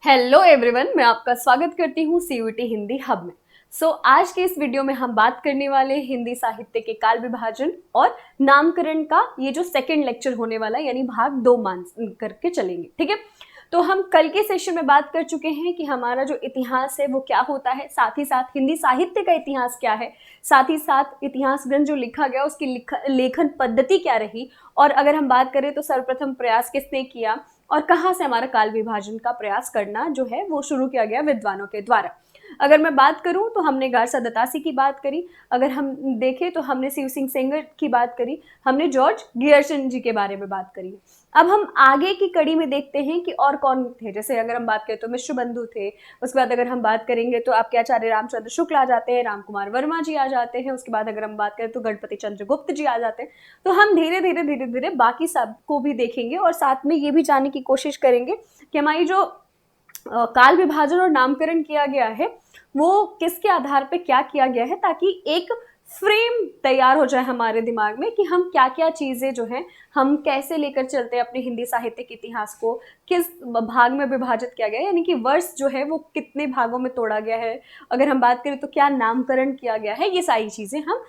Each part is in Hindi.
हेलो एवरीवन, मैं आपका स्वागत करती हूँ सीयूटी हिंदी हब में। आज के इस वीडियो में हम बात करने वाले हैं हिंदी साहित्य के काल विभाजन और नामकरण का ये जो सेकंड लेक्चर होने वाला है, यानी भाग 2 मान करके चलेंगे। ठीक है, तो हम कल के सेशन में बात कर चुके हैं कि हमारा जो इतिहास है वो क्या होता है, साथ ही साथ हिंदी साहित्य का इतिहास क्या है, साथ ही साथ इतिहास ग्रंथ जो लिखा गया उसकी लेखन पद्धति क्या रही, और अगर हम बात करें तो सर्वप्रथम प्रयास किसने किया और कहाँ से हमारा काल विभाजन का प्रयास करना जो है वो शुरू किया गया विद्वानों के द्वारा। अगर मैं बात करूं तो हमने गारसा दत्तासी की बात करी, अगर हम देखें तो हमने शिव सिंह सेंगर की बात करी, हमने जॉर्ज गियर्सन जी के बारे में बात करी। अब हम आगे की कड़ी में देखते हैं कि और कौन थे। जैसे अगर हम बात करें तो मिश्र बंधु थे, उसके बाद अगर हम बात करेंगे तो आपके आचार्य रामचंद्र शुक्ल आ जाते हैं, राम कुमार वर्मा जी आ जाते हैं, उसके बाद अगर हम बात करें तो गणपति चंद्र गुप्त जी आ जाते हैं। तो हम धीरे धीरे बाकी सबको भी देखेंगे और साथ में ये भी जानने की कोशिश करेंगे कि हमारी जो काल विभाजन और नामकरण किया गया है वो किसके आधार पे क्या किया गया है, ताकि एक फ्रेम तैयार हो जाए हमारे दिमाग में कि हम क्या क्या चीजें जो हैं हम कैसे लेकर चलते हैं अपने हिंदी साहित्य के इतिहास को, किस भाग में विभाजित किया गया है, यानी कि वर्ष जो है वो कितने भागों में तोड़ा गया है, अगर हम बात करें तो क्या नामकरण किया गया है, ये सारी चीजें हम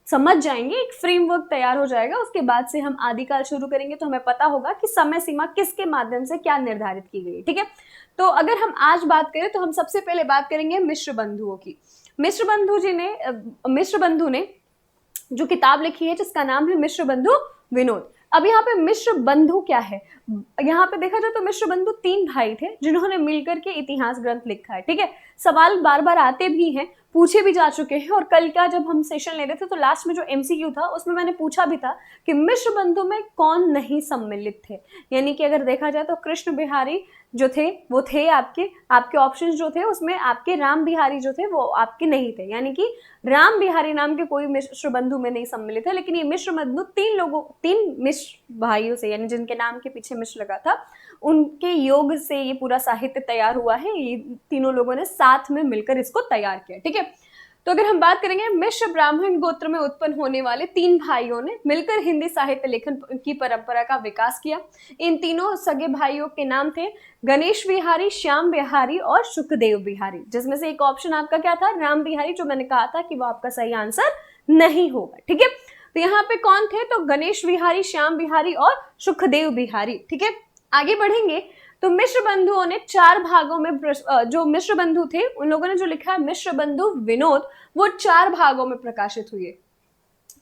समझ जाएंगे। एक फ्रेमवर्क तैयार हो जाएगा। उसके बाद से हम आदिकाल शुरू करेंगे तो हमें पता होगा कि समय सीमा किसके माध्यम से क्या निर्धारित की गई। ठीक है, तो अगर हम आज बात करें तो हम सबसे पहले बात करेंगे मिश्र बंधुओं की। मिश्र बंधु ने जो किताब लिखी है जिसका नाम है मिश्र बंधु विनोद। अब यहाँ पे मिश्र बंधु क्या है, यहाँ पे देखा जाए तो मिश्र बंधु 3 भाई थे जिन्होंने मिलकर के इतिहास ग्रंथ लिखा है। ठीक है, सवाल बार बार आते भी हैं, पूछे भी जा चुके हैं, और कल का जब हम सेशन ले रहे थे तो लास्ट में जो एमसीक्यू था उसमें मैंने पूछा भी था कि मिश्र बंधु में कौन नहीं सम्मिलित थे। यानी कि अगर देखा जाए तो कृष्ण बिहारी जो थे वो थे आपके ऑप्शंस जो थे उसमें आपके राम बिहारी जो थे वो आपके नहीं थे, यानी कि राम बिहारी नाम के कोई मिश्र बंधु में नहीं सम्मिलित है। लेकिन ये मिश्र बंधु 3 मिश्र भाइयों से, यानी जिनके नाम के पीछे मिश्र लगा था, उनके योग से ये पूरा साहित्य तैयार हुआ है। ये तीनों लोगों ने साथ में मिलकर इसको तैयार किया। ठीक है, तो अगर हम बात करेंगे मिश्र ब्राह्मण गोत्र में उत्पन्न होने वाले 3 भाइयों ने मिलकर हिंदी साहित्य लेखन की परंपरा का विकास किया। इन तीनों सगे भाइयों के नाम थे गणेश बिहारी, श्याम बिहारी और सुखदेव बिहारी, जिसमें से एक ऑप्शन आपका क्या था, राम बिहारी, जो मैंने कहा था कि वो आपका सही आंसर नहीं होगा। ठीक है, तो यहाँ पे कौन थे, तो गणेश बिहारी, श्याम बिहारी और सुखदेव बिहारी। ठीक है, आगे बढ़ेंगे तो मिश्र बंधुओं ने 4 भागों में, जो मिश्र बंधु थे उन लोगों ने जो लिखा है मिश्र बंधु विनोद, वो 4 भागों में प्रकाशित हुई है।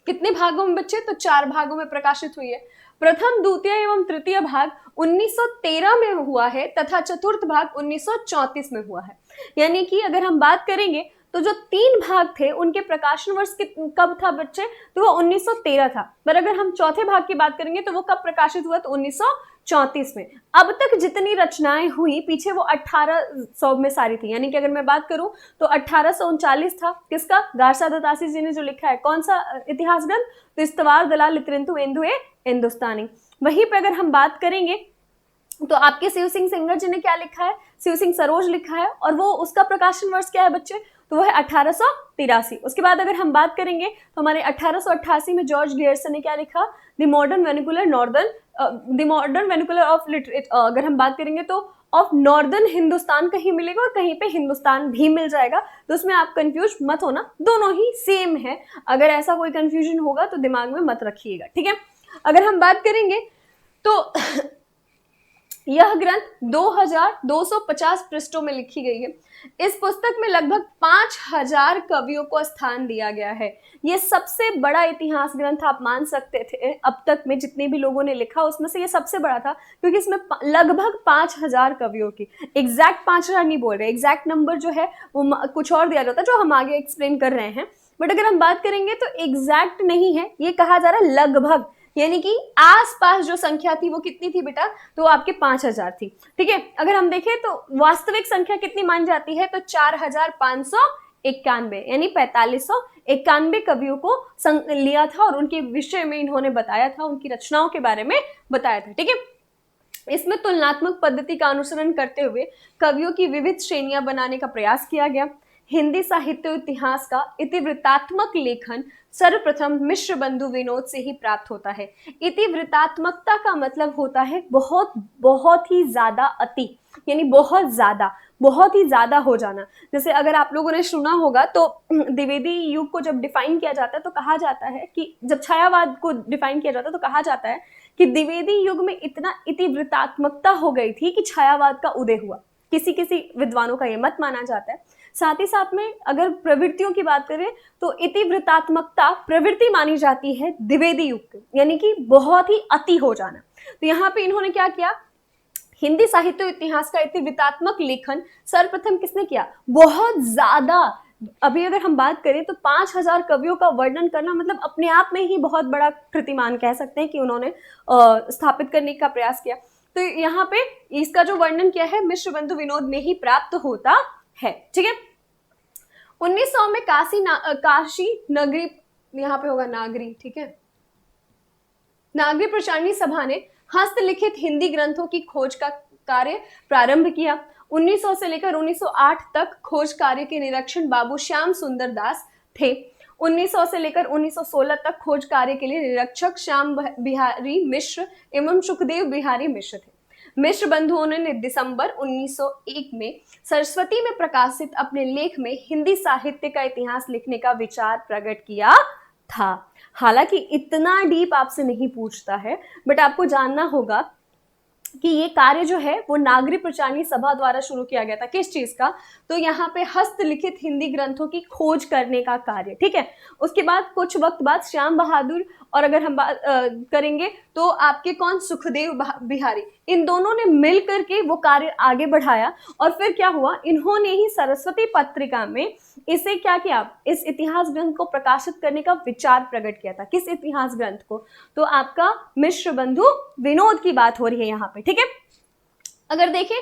कितने भागों में बच्चे, तो 4 भागों में प्रकाशित हुई है। प्रथम, द्वितीय एवं तृतीय भाग 1913 में हुआ है तथा चतुर्थ भाग 1934 में हुआ है। यानी कि अगर हम बात करेंगे तो जो 3 भाग थे उनके प्रकाशन वर्ष कब था बच्चे, तो वो 1913 था। पर अगर हम चौथे भाग की बात करेंगे तो वो कब प्रकाशित हुआ, तो 1934 में। अब तक जितनी रचनाएं हुई पीछे वो 1800 में सारी थी। यानी कि अगर मैं बात करूं तो 1839 था किसका, गारसा दत्तासी जी ने जो लिखा है, कौन सा इतिहास ग्रंथ, तो इस्तवार दलाल लितरिंतु एंदुए हिंदुस्तानी। वहीं पे अगर हम बात करेंगे तो आपके शिव सिंह सेंगर जी ने क्या लिखा है, शिव सिंह सरोज लिखा है, और वो उसका प्रकाशन वर्ष क्या है बच्चे, तो वो है 1883। उसके बाद अगर हम बात करेंगे तो हमारे 1888 में जॉर्ज गियर्सन ने क्या लिखा, the modern vernacular of literature. अगर हम बात करेंगे तो ऑफ नॉर्दर्न हिंदुस्तान कहीं मिलेगा और कहीं पे हिंदुस्तान भी मिल जाएगा, तो उसमें आप कंफ्यूज मत होना, दोनों ही सेम है। अगर ऐसा कोई कंफ्यूजन होगा तो दिमाग में मत रखिएगा। ठीक है, अगर हम बात करेंगे तो यह ग्रंथ 2250 पृष्ठों में लिखी गई है। इस पुस्तक में लगभग 5000 कवियों को स्थान दिया गया है। ये सबसे बड़ा इतिहास ग्रंथ आप मान सकते थे अब तक में जितने भी लोगों ने लिखा उसमें से ये सबसे बड़ा था, क्योंकि इसमें लगभग 5000 कवियों की, एग्जैक्ट 5000 नहीं बोल रहे, एग्जैक्ट नंबर जो है वो कुछ और दिया जाता है जो हम आगे एक्सप्लेन कर रहे हैं। बट अगर हम बात करेंगे तो एग्जैक्ट नहीं है, ये कहा जा रहा है लगभग, यानी कि आसपास जो संख्या थी वो कितनी थी बेटा, तो आपके 5000 थी। ठीक है, अगर हम देखें तो वास्तविक संख्या कितनी मानी जाती है, तो 4591, यानी 4591 कवियों को लिया था और उनके विषय में इन्होंने बताया था, उनकी रचनाओं के बारे में बताया था। ठीक है, इसमें तुलनात्मक पद्धति का अनुसरण करते हुए कवियों की विविध श्रेणियां बनाने का प्रयास किया गया। हिंदी साहित्य इतिहास का इतिवृत्तात्मक लेखन सर्वप्रथम मिश्र बंधु विनोद से ही प्राप्त होता है। इतिवृत्तात्मकता का मतलब होता है बहुत बहुत ही ज्यादा अति, यानी बहुत ही ज्यादा हो जाना। जैसे अगर आप लोगों ने सुना होगा तो द्विवेदी युग को जब डिफाइन किया जाता है तो कहा जाता है कि जब छायावाद को डिफाइन किया जाता है तो कहा जाता है कि द्विवेदी युग में इतना इतिवृत्तात्मकता हो गई थी कि छायावाद का उदय हुआ। किसी किसी विद्वानों का यह मत माना जाता है। साथ ही साथ में अगर प्रवृत्तियों की बात करें तो इतिवृत्तात्मकता प्रवृत्ति मानी जाती है द्विवेदी युग की, यानी कि बहुत ही अति हो जाना। तो यहाँ पे इन्होंने क्या किया, हिंदी साहित्य इतिहास का इतिवृत्तात्मक लेखन सर्वप्रथम किसने किया, बहुत ज्यादा। अभी अगर हम बात करें तो 5000 कवियों का वर्णन करना मतलब अपने आप में ही बहुत बड़ा कृतिमान कह सकते हैं कि उन्होंने स्थापित करने का प्रयास किया। तो यहाँ पे इसका जो वर्णन किया है मिश्र बंधु विनोद में ही प्राप्त होता है। ठीक है, 1900 में काशी नगरी, यहाँ पे होगा नागरी, ठीक है, नागरी प्रचारणी सभा ने हस्तलिखित हिंदी ग्रंथों की खोज का कार्य प्रारंभ किया। 1900 से लेकर 1908 तक खोज कार्य के निरीक्षण बाबू श्याम सुंदर दास थे। 1900 से लेकर 1916 तक खोज कार्य के लिए निरीक्षक श्याम बिहारी मिश्र एवं सुखदेव बिहारी मिश्र थे। मिश्र बंधुओं ने दिसंबर 1901 में सरस्वती में प्रकाशित अपने लेख में हिंदी साहित्य का इतिहास लिखने का विचार प्रकट किया था। हालांकि इतना डीप आपसे नहीं पूछता है, बट आपको जानना होगा कि ये कार्य जो है वो नागरी प्रचारणी सभा द्वारा शुरू किया गया था। किस चीज का, तो यहाँ पे हस्तलिखित हिंदी ग्रंथों की खोज करने का कार्य। ठीक है, उसके बाद कुछ वक्त बाद श्याम बहादुर और अगर हम बात करेंगे तो आपके कौन, सुखदेव बिहारी, इन दोनों ने मिल करके वो कार्य आगे बढ़ाया। और फिर क्या हुआ, इन्होंने ही सरस्वती पत्रिका में इसे क्या किया, इस इतिहास ग्रंथ को प्रकाशित करने का विचार प्रकट किया था। किस इतिहास ग्रंथ को, तो आपका मिश्र बंधु विनोद की बात हो रही है यहाँ पे। ठीक है, अगर देखें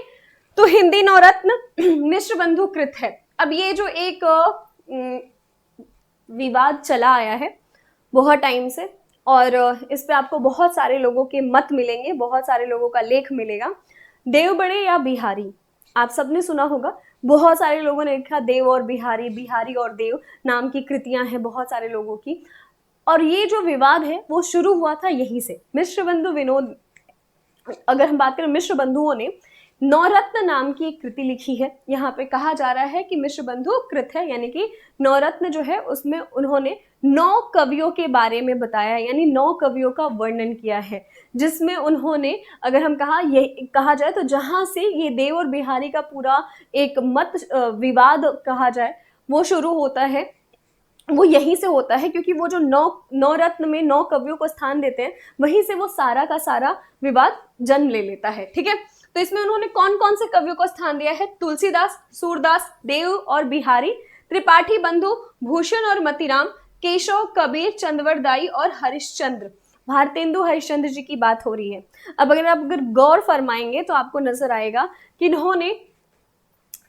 तो हिंदी नवरत्न मिश्र बंधु कृत है। अब ये जो एक विवाद चला आया है बहुत टाइम से, और इस पे आपको बहुत सारे लोगों के मत मिलेंगे, बहुत सारे लोगों का लेख मिलेगा। देव बड़े या बिहारी, आप सबने सुना होगा, बहुत सारे लोगों ने लिखा देव और बिहारी, बिहारी और देव नाम की कृतियां हैं बहुत सारे लोगों की। और ये जो विवाद है वो शुरू हुआ था यहीं से। मिश्र बंधु विनोद, अगर हम बात करें मिश्र बंधुओं ने नवरत्न नाम की एक कृति लिखी है। यहाँ पे कहा जा रहा है कि मिश्र बंधु कृत है, यानी कि नवरत्न जो है उसमें उन्होंने 9 कवियों के बारे में बताया, यानी 9 कवियों का वर्णन किया है, जिसमें उन्होंने अगर हम कहा जाए तो जहां से ये देव और बिहारी का पूरा एक मत विवाद कहा जाए वो शुरू होता है, वो यहीं से होता है। क्योंकि वो जो 9 रत्न में 9 कवियों को स्थान देते हैं, वहीं से वो सारा का सारा विवाद जन्म ले लेता है। ठीक है, तो इसमें उन्होंने कौन कौन से कवियों को स्थान दिया है, तुलसीदास, सूरदास, देव और बिहारी, त्रिपाठी बंधु, भूषण और मतीराम, केशव, कबीर, चंद्रवरदाई और हरिश्चंद्र, भारतेंदु हरिश्चंद्र जी की बात हो रही है। अब अगर गौर फरमाएंगे तो आपको नजर आएगा कि इन्होंने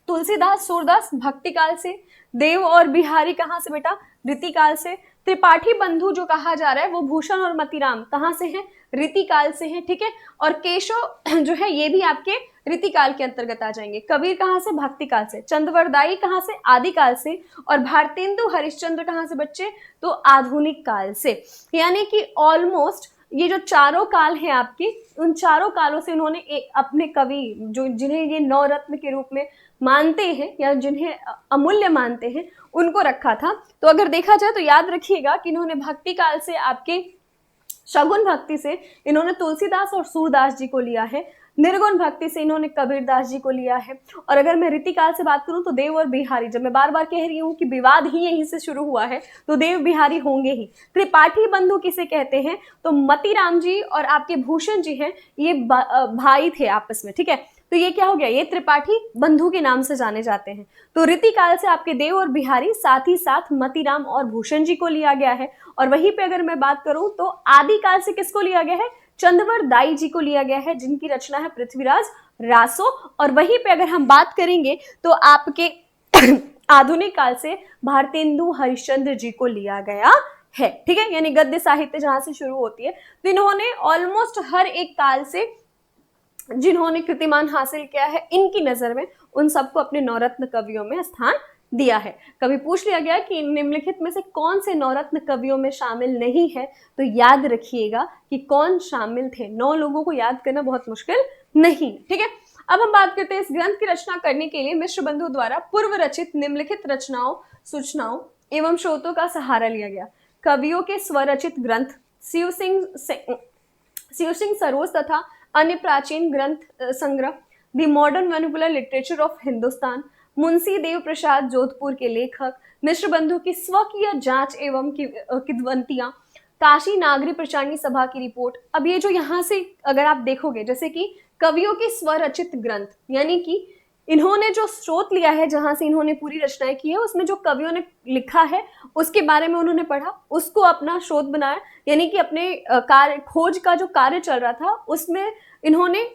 तुलसीदास, सूरदास भक्ति काल से, देव और बिहारी कहाँ से बेटा, रीति काल से, त्रिपाठी बंधु जो कहा जा रहा है वो भूषण और मतीराम कहाँ से हैं, रीति काल से हैं। ठीक है, और केशव जो है ये भी आपके रीति काल के अंतर्गत आ जाएंगे। कबीर कहाँ से, भक्ति काल से, चंद्रवरदाई कहाँ से, आदि काल से, और भारतेंदु हरिश्चंद्र कहाँ से बच्चे, तो आधुनिक काल से। यानी कि ऑलमोस्ट ये जो चारों काल हैं आपके, उन चारों कालों से इन्होंने अपने कवि जो जिन्हें ये 9 रत्न के रूप में मानते हैं या जिन्हें अमूल्य मानते हैं उनको रखा था। तो अगर देखा जाए तो याद रखिएगा कि इन्होंने भक्ति काल से आपके शगुन भक्ति से इन्होंने तुलसीदास और सूरदास जी को लिया है, निर्गुण भक्ति से इन्होंने कबीरदास जी को लिया है, और अगर मैं रीतिकाल से बात करूं तो देव और बिहारी, जब मैं बार बार कह रही हूं कि विवाद ही यहीं से शुरू हुआ है तो देव बिहारी होंगे ही। त्रिपाठी बंधु किसे कहते हैं, तो मतीराम जी और आपके भूषण जी हैं, ये भाई थे आपस में। ठीक है, तो ये क्या हो गया, ये त्रिपाठी बंधु के नाम से जाने जाते हैं। तो रीतिकाल से आपके देव और बिहारी, साथ ही साथ मतीराम और भूषण जी को लिया गया है। और वहीं पे अगर मैं बात करूं तो आदिकाल से किसको लिया गया है, चंद्रवरदाई जी को लिया गया है, जिनकी रचना है पृथ्वीराज रासो। और वहीं पे अगर हम बात करेंगे तो आपके आधुनिक काल से भारतेंदु हरिश्चंद्र जी को लिया गया है। ठीक है, यानी गद्य साहित्य जहां से शुरू होती है, तो इन्होंने ऑलमोस्ट हर एक काल से जिन्होंने कीर्तिमान हासिल किया है, इनकी नजर में उन सबको अपने नवरत्न कवियों में स्थान दिया है। कभी पूछ लिया गया कि निम्नलिखित में से कौन से नवरत्न कवियों में शामिल नहीं है, तो याद रखिएगा कि कौन शामिल थे। 9 लोगों को याद करना बहुत मुश्किल नहीं, ठीक है। अब हम बात करते हैं इस ग्रंथ की रचना करने के लिए मिश्र बंधु द्वारा पूर्व रचित निम्नलिखित रचनाओं, सूचनाओं एवं स्रोतों का सहारा लिया गया। कवियों के स्वरचित ग्रंथ, शिव सिंह सरोज तथा अन्य प्राचीन ग्रंथ संग्रह, the modern vernacular literature of Hindustan, Munshi Dev Prasad Jodhpur के लेखक, मिश्र बंधु की स्वकीय जांच एवं किद्वंतियां, काशी नागरी प्रचारणी सभा की रिपोर्ट। अब ये जो यहाँ से अगर आप देखोगे, जैसे कि कवियों के स्वरचित ग्रंथ, यानी कि इन्होंने जो स्रोत लिया है जहां से इन्होंने पूरी रचनाएं की है, उसमें जो कवियों ने लिखा है उसके बारे में उन्होंने पढ़ा, उसको अपना शोध बनाया, यानी कि अपने कार्य खोज का जो कार्य चल रहा था उसमें इन्होंने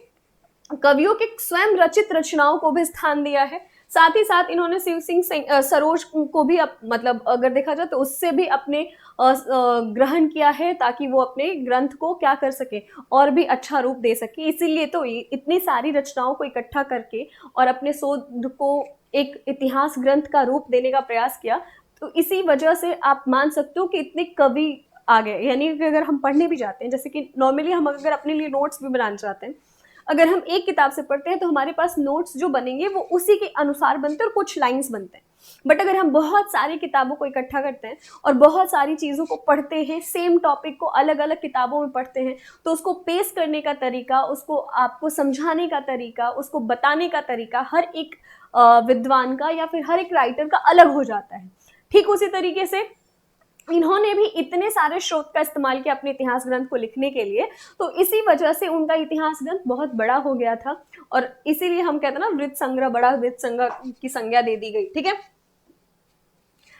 कवियों के स्वयं रचित रचनाओं को भी स्थान दिया है। साथ ही साथ इन्होंने शिव सिंह सरोज को भी मतलब अगर देखा जाए तो उससे भी अपने ग्रहण किया है, ताकि वो अपने ग्रंथ को क्या कर सके और भी अच्छा रूप दे सके। इसीलिए तो इतनी सारी रचनाओं को इकट्ठा करके और अपने शोध को एक इतिहास ग्रंथ का रूप देने का प्रयास किया। तो इसी वजह से आप मान सकते हो कि इतने कवि आ गए। यानी कि अगर हम पढ़ने भी जाते हैं, जैसे कि नॉर्मली हम अगर अपने लिए नोट्स भी बनाना चाहते हैं, अगर हम एक किताब से पढ़ते हैं तो हमारे पास नोट्स जो बनेंगे वो उसी के अनुसार बनते हैं और कुछ लाइंस बनते हैं। बट अगर हम बहुत सारी किताबों को इकट्ठा करते हैं और बहुत सारी चीज़ों को पढ़ते हैं, सेम टॉपिक को अलग अलग किताबों में पढ़ते हैं, तो उसको पेश करने का तरीका, उसको आपको समझाने का तरीका, उसको बताने का तरीका हर एक विद्वान का या फिर हर एक राइटर का अलग हो जाता है। ठीक उसी तरीके से इन्होंने भी इतने सारे स्रोत का इस्तेमाल किया अपने इतिहास ग्रंथ को लिखने के लिए, तो इसी वजह से उनका इतिहास ग्रंथ बहुत बड़ा हो गया था और इसीलिए हम कहते हैं ना वृत्त संग्रह, बड़ा वृत्त संग्रह की संज्ञा दे दी गई। ठीक है।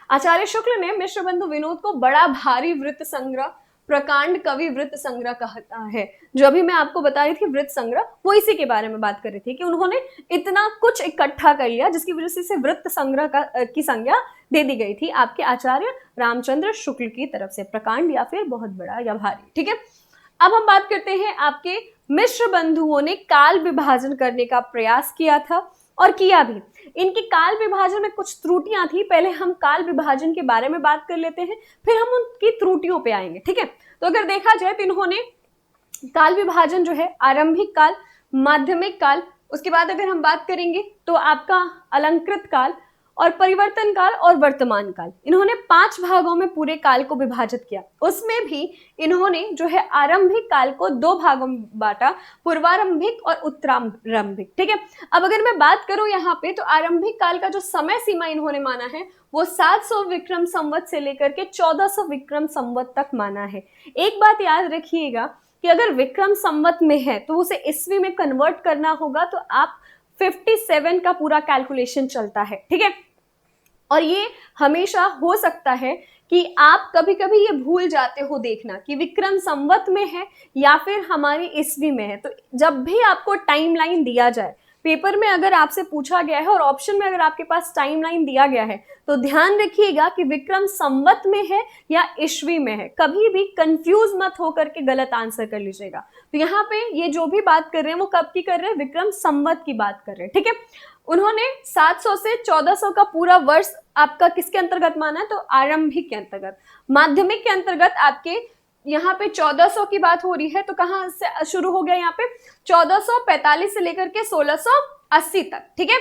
आचार्य शुक्ल ने मिश्र बंधु विनोद को बड़ा भारी वृत्त संग्रह, प्रकांड कवि वृत्त संग्रह कहता है। जो अभी मैं आपको बता रही थी वृत्त संग्रह, वो इसी के बारे में बात कर रही थी कि उन्होंने इतना कुछ इकट्ठा कर लिया जिसकी वजह से वृत्त संग्रह की संज्ञा दे दी गई थी आपके आचार्य रामचंद्र शुक्ल की तरफ से, प्रकांड या फिर बहुत बड़ा या भारी। ठीक है। अब हम बात करते हैं आपके मिश्र बंधुओं ने काल विभाजन करने का प्रयास किया था और किया भी। इनके काल विभाजन में कुछ त्रुटियां थी। पहले हम काल विभाजन के बारे में बात कर लेते हैं, फिर हम उनकी त्रुटियों पे आएंगे। ठीक है। तो अगर देखा जाए तो इन्होंने काल विभाजन जो है आरंभिक काल, माध्यमिक काल, उसके बाद अगर हम बात करेंगे तो आपका अलंकृत काल और परिवर्तन काल और वर्तमान काल, इन्होंने 5 भागों में पूरे काल को विभाजित किया। उसमें भी इन्होंने जो है आरंभिक काल को 2 भागों में बांटा, पूर्वारंभिक और उत्तरारंभिक। ठीक है। अब अगर मैं बात करूं यहाँ पे, तो आरंभिक काल का जो समय सीमा इन्होंने माना है वो 700 विक्रम संवत से लेकर के 1400 विक्रम संवत तक माना है। एक बात याद रखिएगा कि अगर विक्रम संवत में है तो उसे ईस्वी में कन्वर्ट करना होगा, तो आप 57 का पूरा कैलकुलेशन चलता है। ठीक है। और ये हमेशा हो सकता है कि आप कभी कभी ये भूल जाते हो देखना कि विक्रम संवत में है या फिर हमारी ईस्वी में है। तो जब भी आपको टाइमलाइन दिया जाए, पेपर में अगर आपसे पूछा गया है और ऑप्शन में अगर आपके पास टाइमलाइन दिया गया है, तो ध्यान रखिएगा कि विक्रम संवत में है या ईस्वी में है। कभी भी कंफ्यूज मत होकर के गलत आंसर कर लीजिएगा। तो यहाँ पे ये जो भी बात कर रहे हैं वो कब की कर रहे हैं, विक्रम संवत की बात कर रहे हैं। ठीक है। उन्होंने 700 से 1400 का पूरा वर्ष आपका किसके अंतर्गत माना है, तो आरंभिक के अंतर्गत। माध्यमिक के अंतर्गत आपके यहाँ पे 1400 की बात हो रही है, तो कहाँ से शुरू हो गया, यहाँ पे 1445 से लेकर के 1680 तक। ठीक है।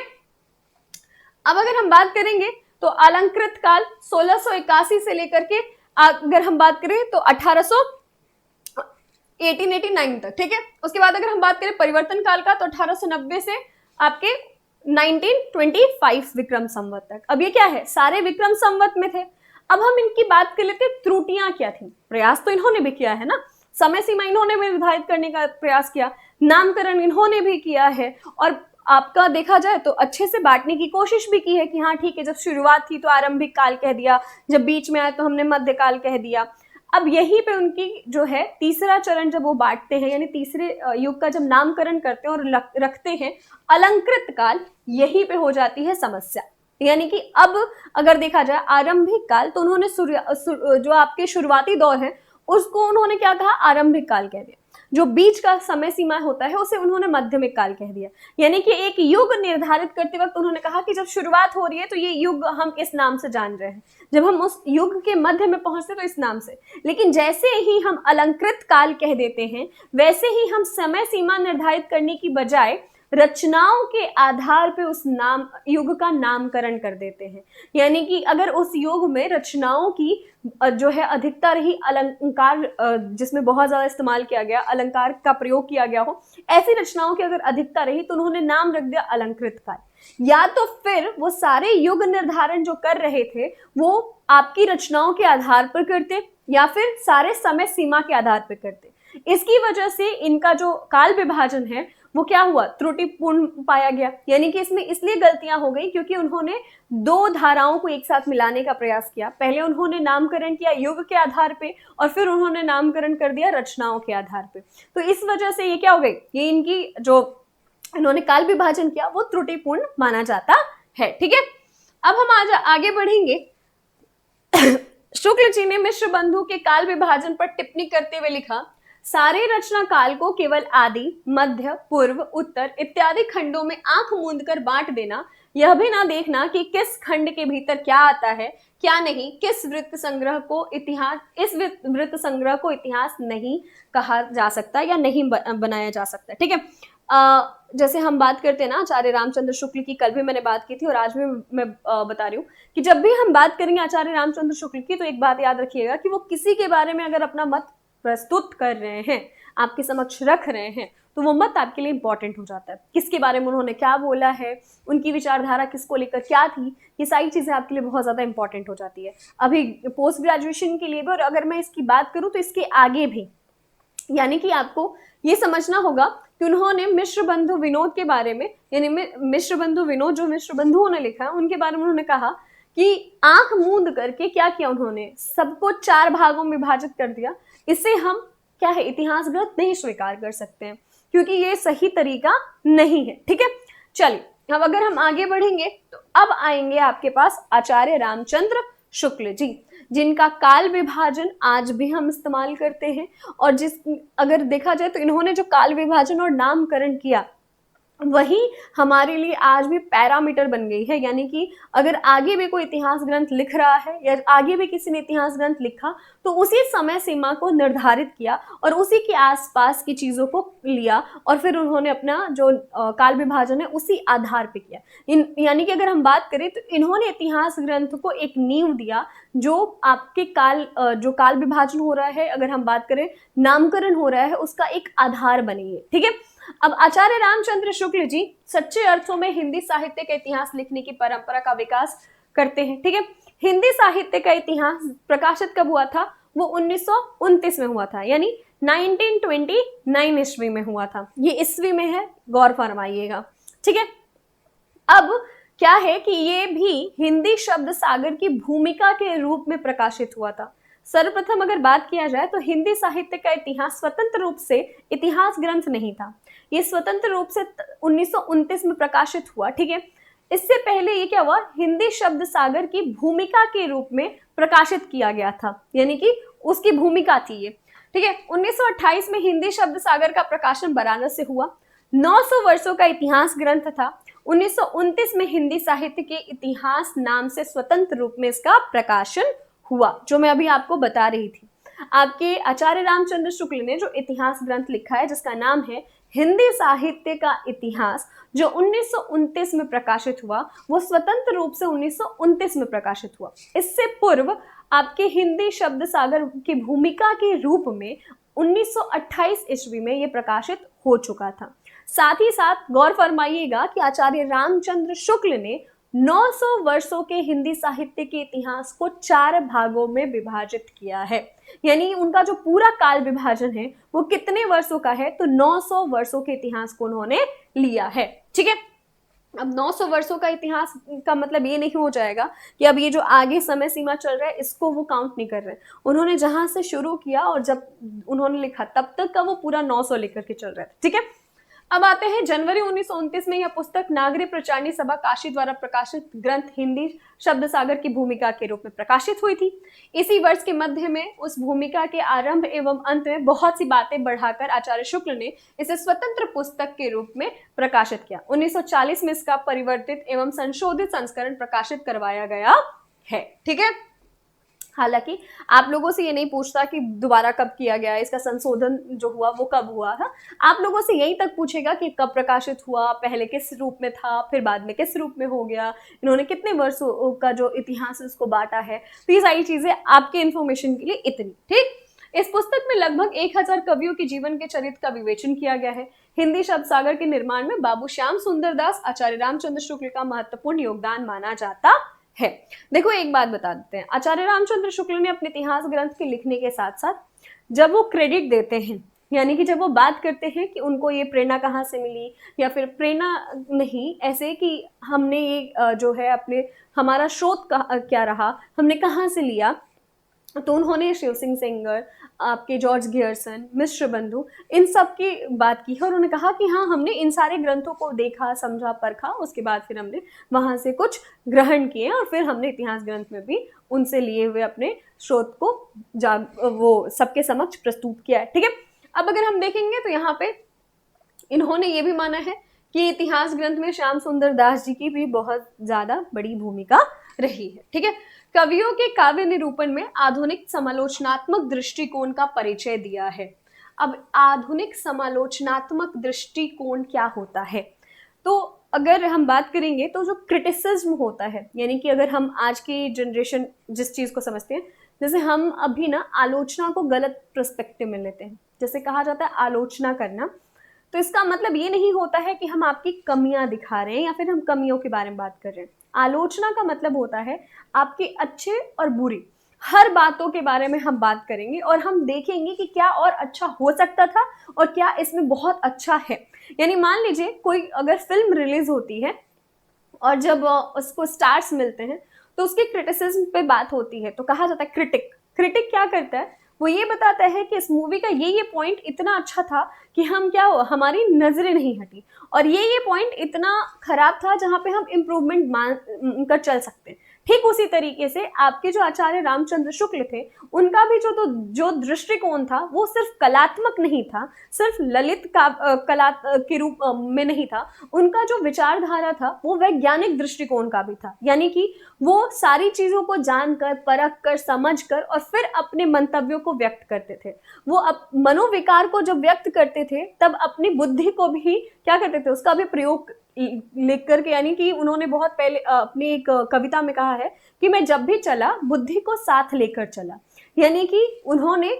अब अगर हम बात करेंगे तो अलंकृत काल 1681 से लेकर के अगर हम बात करें तो 1889 तक। ठीक है। उसके बाद अगर हम बात करें परिवर्तन काल का, तो 1890 से आपके 1925 विक्रम संवत तक। अब ये क्या है, सारे विक्रम संवत में थे। अब हम इनकी बात कर लेते हैं, त्रुटियां क्या थी। प्रयास तो इन्होंने भी किया है ना, समय सीमा इन्होंने भी निर्धारित करने का प्रयास किया, नामकरण इन्होंने भी किया है, और आपका देखा जाए तो अच्छे से बांटने की कोशिश भी की है कि हाँ ठीक है, जब शुरुआत थी तो आरंभिक काल कह दिया, जब बीच में आया तो हमने मध्यकाल कह दिया। अब यहीं पे उनकी जो है तीसरा चरण जब वो बांटते हैं, यानी तीसरे युग का जब नामकरण करते हैं और रखते हैं अलंकृत काल, यहीं पे हो जाती है समस्या। यानी कि अब अगर देखा जाए आरंभिक काल, तो उन्होंने जो आपके शुरुआती दौर है उसको उन्होंने क्या कहा, आरंभिक काल कह दिया। जो बीच का समय सीमा होता है उसे उन्होंने माध्यमिक काल कह दिया। यानी कि एक युग निर्धारित करते वक्त उन्होंने कहा कि जब शुरुआत हो रही है तो ये युग हम इस नाम से जान रहे हैं, जब हम उस युग के मध्य में पहुंचते तो इस नाम से। लेकिन जैसे ही हम अलंकृत काल कह देते हैं वैसे ही हम समय सीमा निर्धारित करने की बजाय रचनाओं के आधार पे उस नाम युग का नामकरण कर देते हैं। यानी कि अगर उस युग में रचनाओं की जो है अधिकतर ही अलंकार जिसमें बहुत ज्यादा इस्तेमाल किया गया, अलंकार का प्रयोग किया गया हो, ऐसी रचनाओं की अगर अधिकता रही तो उन्होंने नाम रख दिया अलंकृत काल। या तो फिर वो सारे युग निर्धारण जो कर रहे थे वो आपकी रचनाओं के आधार पर करते या फिर सारे समय सीमा के आधार पर करते। इसकी वजह से इनका जो काल विभाजन है वो क्या हुआ, त्रुटिपूर्ण पाया गया। यानी कि इसमें इसलिए गलतियां हो गई क्योंकि उन्होंने दो धाराओं को एक साथ मिलाने का प्रयास किया। पहले उन्होंने नामकरण किया युग के आधार पे और फिर उन्होंने नामकरण कर दिया रचनाओं के आधार पे। तो इस वजह से ये क्या हो गई, ये इनकी जो इन्होंने काल विभाजन किया वो त्रुटिपूर्ण माना जाता है। ठीक है, अब हम आज आगे बढ़ेंगे। शुक्ल जी ने मिश्र बंधु के काल विभाजन पर टिप्पणी करते हुए लिखा, सारे रचना काल को केवल आदि, मध्य, पूर्व, उत्तर इत्यादि खंडों में आंख मूंद कर बांट देना, यह भी ना देखना कि किस खंड के भीतर क्या आता है क्या नहीं, किस वृत्त संग्रह को इतिहास, इस वृत्त संग्रह को इतिहास नहीं कहा जा सकता या नहीं बनाया जा सकता। ठीक है, जैसे हम बात करते हैं ना आचार्य रामचंद्र शुक्ल की, कल भी मैंने बात की थी और आज भी मैं बता रही हूँ कि जब भी हम बात करेंगे आचार्य रामचंद्र शुक्ल की तो एक बात याद रखिएगा कि वो किसी के बारे में अगर अपना मत प्रस्तुत कर रहे हैं, आपके समक्ष रख रहे हैं, तो वो मत आपके लिए इंपॉर्टेंट हो जाता है। किसके बारे में उन्होंने क्या बोला है, उनकी विचारधारा किसको लेकर क्या थी, ये सारी चीजें आपके लिए बहुत ज्यादा इंपॉर्टेंट हो जाती है। अभी पोस्ट ग्रेजुएशन के लिए भी, और अगर मैं इसकी बात करूं तो इसके आगे भी, यानी कि आपको ये समझना होगा कि उन्होंने मिश्र बंधु विनोद के बारे में, यानी मिश्र बंधु विनोद जो मिश्र बंधुओं ने लिखा है उनके बारे में उन्होंने कहा कि आंख मूंद करके क्या किया, उन्होंने सबको 4 भागों में विभाजित कर दिया। इसे हम क्या है, इतिहास ग्रंथ नहीं स्वीकार कर सकते हैं क्योंकि ये सही तरीका नहीं है। ठीक है, चलिए अब अगर हम आगे बढ़ेंगे तो अब आएंगे आपके पास आचार्य रामचंद्र शुक्ल जी, जिनका काल विभाजन आज भी हम इस्तेमाल करते हैं। और अगर देखा जाए तो इन्होंने जो काल विभाजन और नामकरण किया वही हमारे लिए आज भी पैरामीटर बन गई है। यानी कि अगर आगे भी कोई इतिहास ग्रंथ लिख रहा है या आगे भी किसी ने इतिहास ग्रंथ लिखा तो उसी समय सीमा को निर्धारित किया और उसी के आसपास की चीजों को लिया और फिर उन्होंने अपना जो काल विभाजन है उसी आधार पे किया। यानी कि अगर हम बात करें तो इन्होंने इतिहास ग्रंथ को एक नींव दिया जो आपके जो काल विभाजन हो रहा है, अगर हम बात करें नामकरण हो रहा है, उसका एक आधार बनी है। ठीक है, अब आचार्य रामचंद्र शुक्ल जी सच्चे अर्थों में हिंदी साहित्य का इतिहास लिखने की परंपरा का विकास करते हैं। ठीक है, हिंदी साहित्य का इतिहास प्रकाशित कब हुआ था, वो 1929 में हुआ था, यानी 1929 ईस्वी में हुआ था। ये ईस्वी में है, गौर फरमाइएगा। ठीक है, अब क्या है कि ये भी हिंदी शब्द सागर की भूमिका के रूप में प्रकाशित हुआ था। सर्वप्रथम अगर बात किया जाए तो हिंदी साहित्य का इतिहास स्वतंत्र रूप से इतिहास ग्रंथ नहीं था, ये स्वतंत्र रूप से 1929 में प्रकाशित हुआ। ठीक है, इससे पहले ये क्या हुआ, हिंदी शब्द सागर की भूमिका के रूप में प्रकाशित किया गया था, यानी कि उसकी भूमिका थी ये। ठीक है, 1928 में हिंदी शब्द सागर का प्रकाशन बनारस से हुआ। 900 वर्षों का इतिहास ग्रंथ था। 1929 में हिंदी साहित्य के इतिहास नाम से स्वतंत्र रूप में इसका प्रकाशन हुआ, जो मैं अभी आपको बता रही थी। आपके आचार्य रामचंद्र शुक्ल ने जो इतिहास ग्रंथ लिखा है जिसका नाम है हिंदी साहित्य का इतिहास, जो 1929 में प्रकाशित हुआ, वो स्वतंत्र रूप से 1929 में प्रकाशित हुआ। इससे पूर्व आपके हिंदी शब्द सागर की भूमिका के रूप में 1928 ईस्वी में ये प्रकाशित हो चुका था। साथ ही साथ गौर फरमाइएगा कि आचार्य रामचंद्र शुक्ल ने 900 वर्षों के हिंदी साहित्य के इतिहास को 4 भागों में विभाजित किया है। यानी उनका जो पूरा काल विभाजन है वो कितने वर्षों का है, तो 900 वर्षों के इतिहास को उन्होंने लिया है। ठीक है, अब 900 वर्षों का इतिहास का मतलब ये नहीं हो जाएगा कि अब ये जो आगे समय सीमा चल रहा है इसको वो काउंट नहीं कर रहे। उन्होंने जहां से शुरू किया और जब उन्होंने लिखा तब तक का वो पूरा 900 लेकर के चल रहा था। ठीक है, अब आते हैं जनवरी 1929 में यह पुस्तक नागरी प्रचारणी सभा काशी द्वारा प्रकाशित ग्रंथ हिंदी शब्द सागर की भूमिका के रूप में प्रकाशित हुई थी। इसी वर्ष के मध्य में उस भूमिका के आरंभ एवं अंत में बहुत सी बातें बढ़ाकर आचार्य शुक्ल ने इसे स्वतंत्र पुस्तक के रूप में प्रकाशित किया। 1940 में इसका परिवर्तित एवं संशोधित संस्करण प्रकाशित करवाया गया है। ठीक है, हालांकि आप लोगों से ये नहीं पूछता कि दोबारा कब किया गया, इसका संशोधन जो हुआ वो कब हुआ था। आप लोगों से यही तक पूछेगा कि कब प्रकाशित हुआ, पहले किस रूप में था, फिर बाद में किस रूप में हो गया, इन्होंने कितने वर्षों का जो इतिहास है उसको बांटा है। तो ये सारी चीजें आपके इंफॉर्मेशन के लिए इतनी। ठीक, इस पुस्तक में लगभग 1000 कवियों के जीवन के चरित्र का विवेचन किया गया है। हिंदी शब्द सागर के निर्माण में बाबू श्याम सुंदर दास, आचार्य रामचंद्र शुक्ल का महत्वपूर्ण योगदान माना जाता है। देखो एक बात बता देते हैं, आचार्य रामचंद्र शुक्ल ने अपने इतिहास ग्रंथ के लिखने के साथ साथ जब वो क्रेडिट देते हैं, यानी कि जब वो बात करते हैं कि उनको ये प्रेरणा कहाँ से मिली, या फिर प्रेरणा नहीं, ऐसे कि हमने ये जो है अपने हमारा स्रोत क्या रहा, हमने कहाँ से लिया, तो उन्होंने शिव सिंह सेंगर, आपके जॉर्ज गियर्सन, मिश्र बंधु, इन सब की बात की है। और उन्होंने कहा कि हाँ, हमने इन सारे ग्रंथों को देखा, समझा, परखा, उसके बाद फिर हमने वहां से कुछ ग्रहण किए और फिर हमने इतिहास ग्रंथ में भी उनसे लिए हुए अपने स्रोत को वो सबके समक्ष प्रस्तुत किया है। ठीक है, अब अगर हम देखेंगे तो यहाँ पे इन्होंने ये भी माना है कि इतिहास ग्रंथ में श्याम सुंदर दास जी की भी बहुत ज्यादा बड़ी भूमिका रही है। ठीक है, कवियों के काव्य निरूपण में आधुनिक समालोचनात्मक दृष्टिकोण का परिचय दिया है। अब आधुनिक समालोचनात्मक दृष्टिकोण क्या होता है, तो अगर हम बात करेंगे तो जो क्रिटिसिज्म होता है, यानी कि अगर हम आज की जनरेशन जिस चीज को समझते हैं, जैसे हम अभी ना आलोचना को गलत पर्सपेक्टिव में लेते हैं। जैसे कहा जाता है आलोचना करना, तो इसका मतलब ये नहीं होता है कि हम आपकी कमियां दिखा रहे हैं या फिर हम कमियों के बारे में बात कर रहे हैं। आलोचना का मतलब होता है आपके अच्छे और बुरी हर बातों के बारे में हम बात करेंगे और हम देखेंगे कि क्या और अच्छा हो सकता था और क्या इसमें बहुत अच्छा है। यानी मान लीजिए कोई अगर फिल्म रिलीज होती है और जब उसको स्टार्स मिलते हैं तो उसकी क्रिटिसिज्म पे बात होती है, तो कहा जाता है क्रिटिक। क्रिटिक क्या करता है, वो ये बताता है कि इस मूवी का ये पॉइंट इतना अच्छा था कि हम क्या हो, हमारी नजरें नहीं हटी, और ये पॉइंट इतना खराब था जहां पे हम इम्प्रूवमेंट मान कर चल सकते हैं। ठीक उसी तरीके से आपके जो आचार्य रामचंद्र शुक्ल थे, उनका भी जो दृष्टिकोण था वो सिर्फ कलात्मक नहीं था, सिर्फ ललित कला के रूप में नहीं था। उनका जो विचारधारा था वो वैज्ञानिक दृष्टिकोण का भी था, यानी कि वो सारी चीजों को जानकर, परख कर, समझ कर और फिर अपने मंतव्यों को व्यक्त करते थे। वो मनोविकार को जब व्यक्त करते थे तब अपनी बुद्धि को भी क्या करते थे, उसका भी प्रयोग लिख करके, यानी कि उन्होंने बहुत पहले अपनी एक कविता में कहा है कि मैं जब भी चला बुद्धि को साथ लेकर चला। यानी कि उन्होंने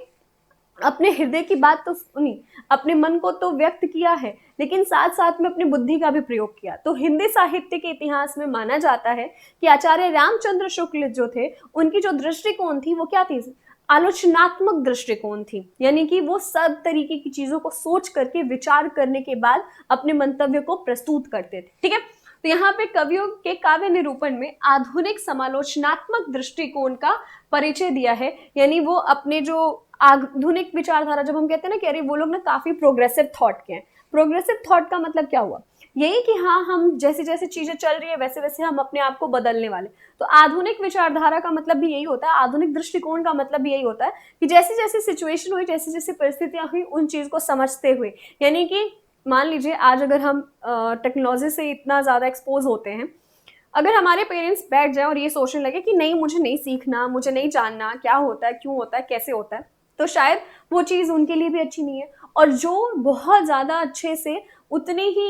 अपने हृदय की बात तो सुनी, अपने मन को तो व्यक्त किया है, लेकिन साथ साथ में अपनी बुद्धि का भी प्रयोग किया। तो हिंदी साहित्य के इतिहास में माना जाता है कि आचार्य रामचंद्र शुक्ल जो थे, उनकी जो दृष्टिकोण थी वो क्या थी, आलोचनात्मक दृष्टिकोण थी। यानी कि वो सब तरीके की चीजों को सोच करके, विचार करने के बाद अपने मंतव्य को प्रस्तुत करते थे। ठीक है, तो यहाँ पे कवियों के काव्य निरूपण में आधुनिक समालोचनात्मक दृष्टिकोण का परिचय दिया है। यानी वो अपने जो आधुनिक विचारधारा, जब हम कहते हैं ना कि अरे वो लोग ना काफी प्रोग्रेसिव थॉट के हैं। प्रोग्रेसिव थॉट का मतलब क्या हुआ, यही कि हाँ, हम जैसी जैसी चीजें चल रही है वैसे वैसे हम अपने आप को बदलने वाले। तो आधुनिक विचारधारा का मतलब भी यही होता है, आधुनिक दृष्टिकोण का मतलब भी यही होता है कि जैसी जैसी सिचुएशन हुई, जैसी जैसी परिस्थितियां हुई, उन चीज को समझते हुए। यानी कि मान लीजिए आज अगर हम टेक्नोलॉजी से इतना ज्यादा एक्सपोज होते हैं, अगर हमारे पेरेंट्स बैठ जाए और ये सोचने लगे कि नहीं, मुझे नहीं सीखना, मुझे नहीं जानना क्या होता है, क्यों होता है, कैसे होता है, तो शायद वो चीज उनके लिए भी अच्छी नहीं है। और जो बहुत ज्यादा अच्छे से उतने ही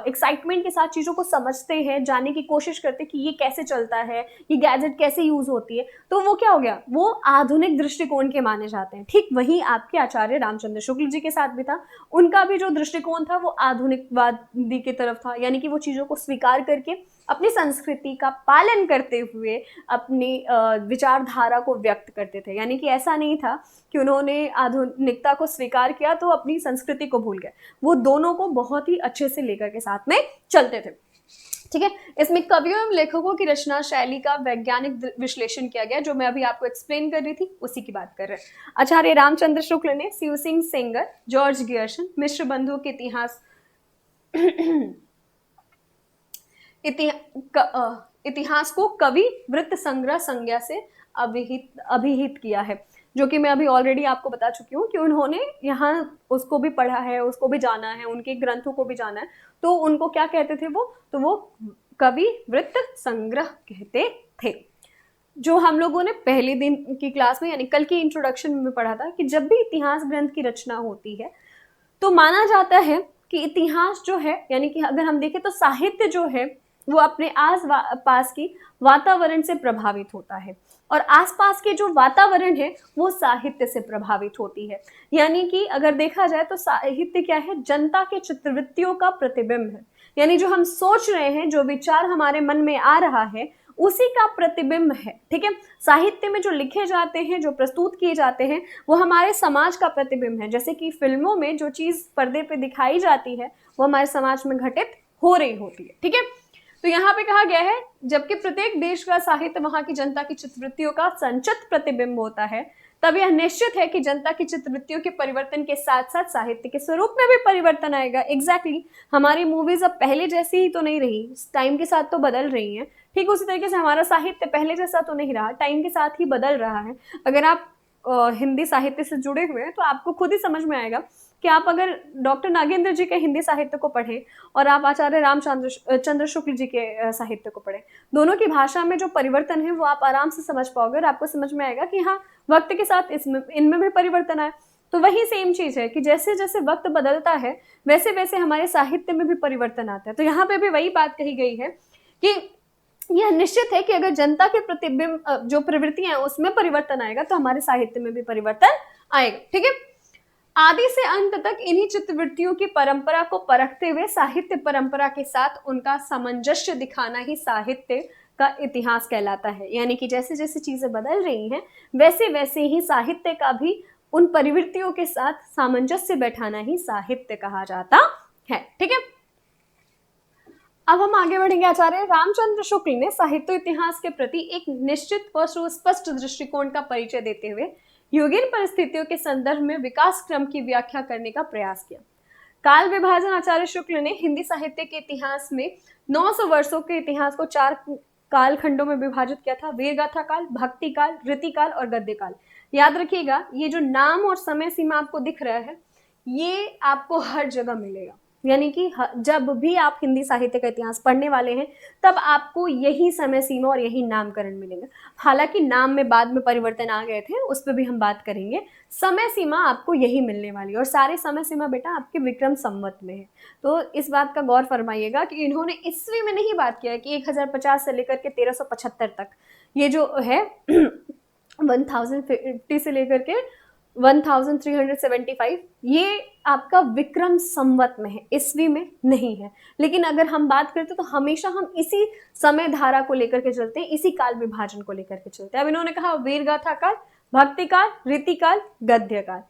एक्साइटमेंट के साथ चीजों को समझते हैं, जानने की कोशिश करते हैं कि ये कैसे चलता है, ये गैजेट कैसे यूज होती है, तो वो क्या हो गया, वो आधुनिक दृष्टिकोण के माने जाते हैं। ठीक वही आपके आचार्य रामचंद्र शुक्ल जी के साथ भी था। उनका भी जो दृष्टिकोण था वो आधुनिकवादी की तरफ था, यानी कि वो चीजों को स्वीकार करके अपनी संस्कृति का पालन करते हुए अपनी विचारधारा को व्यक्त करते थे। यानी कि ऐसा नहीं था कि उन्होंने आधुनिकता को स्वीकार किया तो अपनी संस्कृति को भूल गए, वो दोनों को बहुत ही अच्छे से लेकर के साथ में चलते थे। ठीक है, इसमें कवियों एवं लेखकों की रचना शैली का वैज्ञानिक विश्लेषण किया गया, जो मैं अभी आपको एक्सप्लेन कर रही थी उसी की बात कर रहे हैं। आचार्य रामचंद्र शुक्ल ने शिव सिंह सेंगर, जॉर्ज गियर्सन, मिश्र बंधु के इतिहास इतिहास को कवि वृत्त संग्रह संज्ञा से अभिहित किया है, जो कि मैं अभी ऑलरेडी आपको बता चुकी हूँ कि उन्होंने यहाँ उसको भी पढ़ा है, उसको भी जाना है, उनके ग्रंथों को भी जाना है, तो उनको क्या कहते थे वो, तो वो कवि वृत्त संग्रह कहते थे। जो हम लोगों ने पहले दिन की क्लास में यानी कल की इंट्रोडक्शन में पढ़ा था कि जब भी इतिहास ग्रंथ की रचना होती है तो माना जाता है कि इतिहास जो है, यानी कि अगर हम देखें तो साहित्य जो है वो अपने पास की वातावरण से प्रभावित होता है, और आसपास के जो वातावरण है वो साहित्य से प्रभावित होती है। यानी कि अगर देखा जाए तो साहित्य क्या है, जनता के चित्तवृत्तियों का प्रतिबिंब है, यानी जो हम सोच रहे हैं, जो विचार हमारे मन में आ रहा है उसी का प्रतिबिंब है। ठीक है, साहित्य में जो लिखे जाते हैं, जो प्रस्तुत किए जाते हैं, वो हमारे समाज का प्रतिबिंब है। जैसे कि फिल्मों में जो चीज पर्दे पे दिखाई जाती है वो हमारे समाज में घटित हो रही होती है। ठीक है, तो यहाँ पे कहा गया है जबकि प्रत्येक देश का साहित्य वहां की जनता की चित्तवृत्तियों का संचित प्रतिबिंब होता है, तब यह निश्चित है कि जनता की चित्तवृत्तियों के परिवर्तन के साथ साथ साहित्य के स्वरूप में भी परिवर्तन आएगा। एग्जैक्टली हमारी मूवीज अब पहले जैसी ही तो नहीं रही, टाइम के साथ तो बदल रही हैं। ठीक उसी तरीके से हमारा साहित्य पहले जैसा तो नहीं रहा, टाइम के साथ ही बदल रहा है। अगर आप हिंदी साहित्य से जुड़े हुए हैं तो आपको खुद ही समझ में आएगा कि आप अगर डॉक्टर नागेंद्र जी के हिंदी साहित्य को पढ़ें और आप आचार्य रामचंद्र शुक्ल जी के साहित्य को पढ़ें, दोनों की भाषा में जो परिवर्तन है वो आप आराम से समझ पाओगे और आपको समझ में आएगा कि हाँ, वक्त के साथ इनमें भी परिवर्तन आए। तो वही सेम चीज है कि जैसे जैसे वक्त बदलता है वैसे वैसे हमारे साहित्य में भी परिवर्तन आता है। तो यहाँ पे भी वही बात कही गई है कि यह निश्चित है कि अगर जनता के प्रतिबिंब जो प्रवृत्तियां हैं उसमें परिवर्तन आएगा तो हमारे साहित्य में भी परिवर्तन आएगा। ठीक है, आदि से अंत तक इन्हीं चित्तवृत्तियों की परंपरा को परखते हुए साहित्य परंपरा के साथ उनका सामंजस्य दिखाना ही साहित्य का इतिहास कहलाता है। यानी कि जैसे जैसे चीजें बदल रही हैं वैसे वैसे ही साहित्य का भी उन परिवृत्तियों के साथ सामंजस्य बैठाना ही साहित्य कहा जाता है। ठीक है, अब हम आगे बढ़ेंगे। आचार्य रामचंद्र शुक्ल ने साहित्य इतिहास के प्रति एक निश्चित व सुस्पष्ट दृष्टिकोण का परिचय देते हुए युगीन परिस्थितियों के संदर्भ में विकास क्रम की व्याख्या करने का प्रयास किया। काल विभाजन आचार्य शुक्ल ने हिंदी साहित्य के इतिहास में 900 वर्षों के इतिहास को 4 कालखंडों में विभाजित किया था: वीरगाथा काल, भक्ति काल, रीति काल और गद्य काल। याद रखिएगा, ये जो नाम और समय सीमा आपको दिख रहा है ये आपको हर जगह मिलेगा। यानी कि जब भी आप हिंदी साहित्य का इतिहास पढ़ने वाले हैं तब आपको यही समय सीमा और यही नामकरण मिलेंगे। हालांकि नाम में बाद में परिवर्तन आ गए थे, उस पर भी हम बात करेंगे। समय सीमा आपको यही मिलने वाली है और सारे समय सीमा बेटा आपके विक्रम संवत में है। तो इस बात का गौर फरमाइएगा कि इन्होंने ईस्वी में नहीं बात किया कि 1050 से लेकर के 1375 तक, ये जो है 1050 से लेकर के 1375 ये आपका विक्रम संवत में है, ईस्वी में नहीं है। लेकिन अगर हम बात करते तो हमेशा हम इसी समय धारा को लेकर के चलते हैं, इसी काल विभाजन को लेकर के चलते हैं। अब इन्होंने कहा वीरगाथा काल, भक्ति काल, रीति काल, गद्य काल।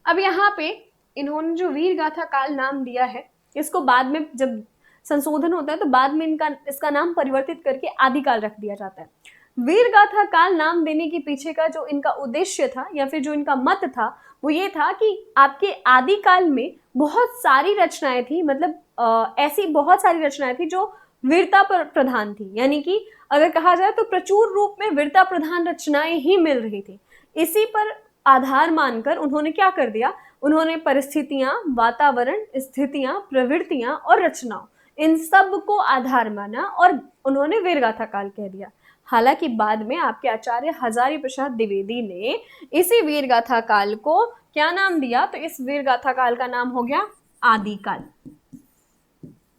अब यहाँ पे इन्होंने जो वीरगाथा काल नाम दिया है, इसको बाद में जब संशोधन होता है तो बाद में इसका नाम परिवर्तित करके आदिकाल रख दिया जाता है। वीरगाथा काल नाम देने के पीछे का जो इनका उद्देश्य था या फिर जो इनका मत था वो ये था कि आपके आदिकाल में बहुत सारी रचनाएं थी, मतलब ऐसी बहुत सारी रचनाएं थी जो वीरता पर प्रधान थी। यानी कि अगर कहा जाए तो प्रचुर रूप में वीरता प्रधान रचनाएं ही मिल रही थी। इसी पर आधार मानकर उन्होंने क्या कर दिया, उन्होंने परिस्थितियां, वातावरण, स्थितियां, प्रवृत्तियां और रचनाओं, इन सब को आधार माना और उन्होंने वीरगाथा काल कह दिया। हालांकि बाद में आपके आचार्य हजारी प्रसाद द्विवेदी ने इसी वीरगाथा काल को क्या नाम दिया, तो इस वीरगाथा काल का नाम हो गया आदिकाल।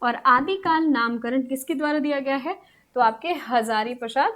और आदिकाल नामकरण किसके द्वारा दिया गया है, तो आपके हजारी प्रसाद,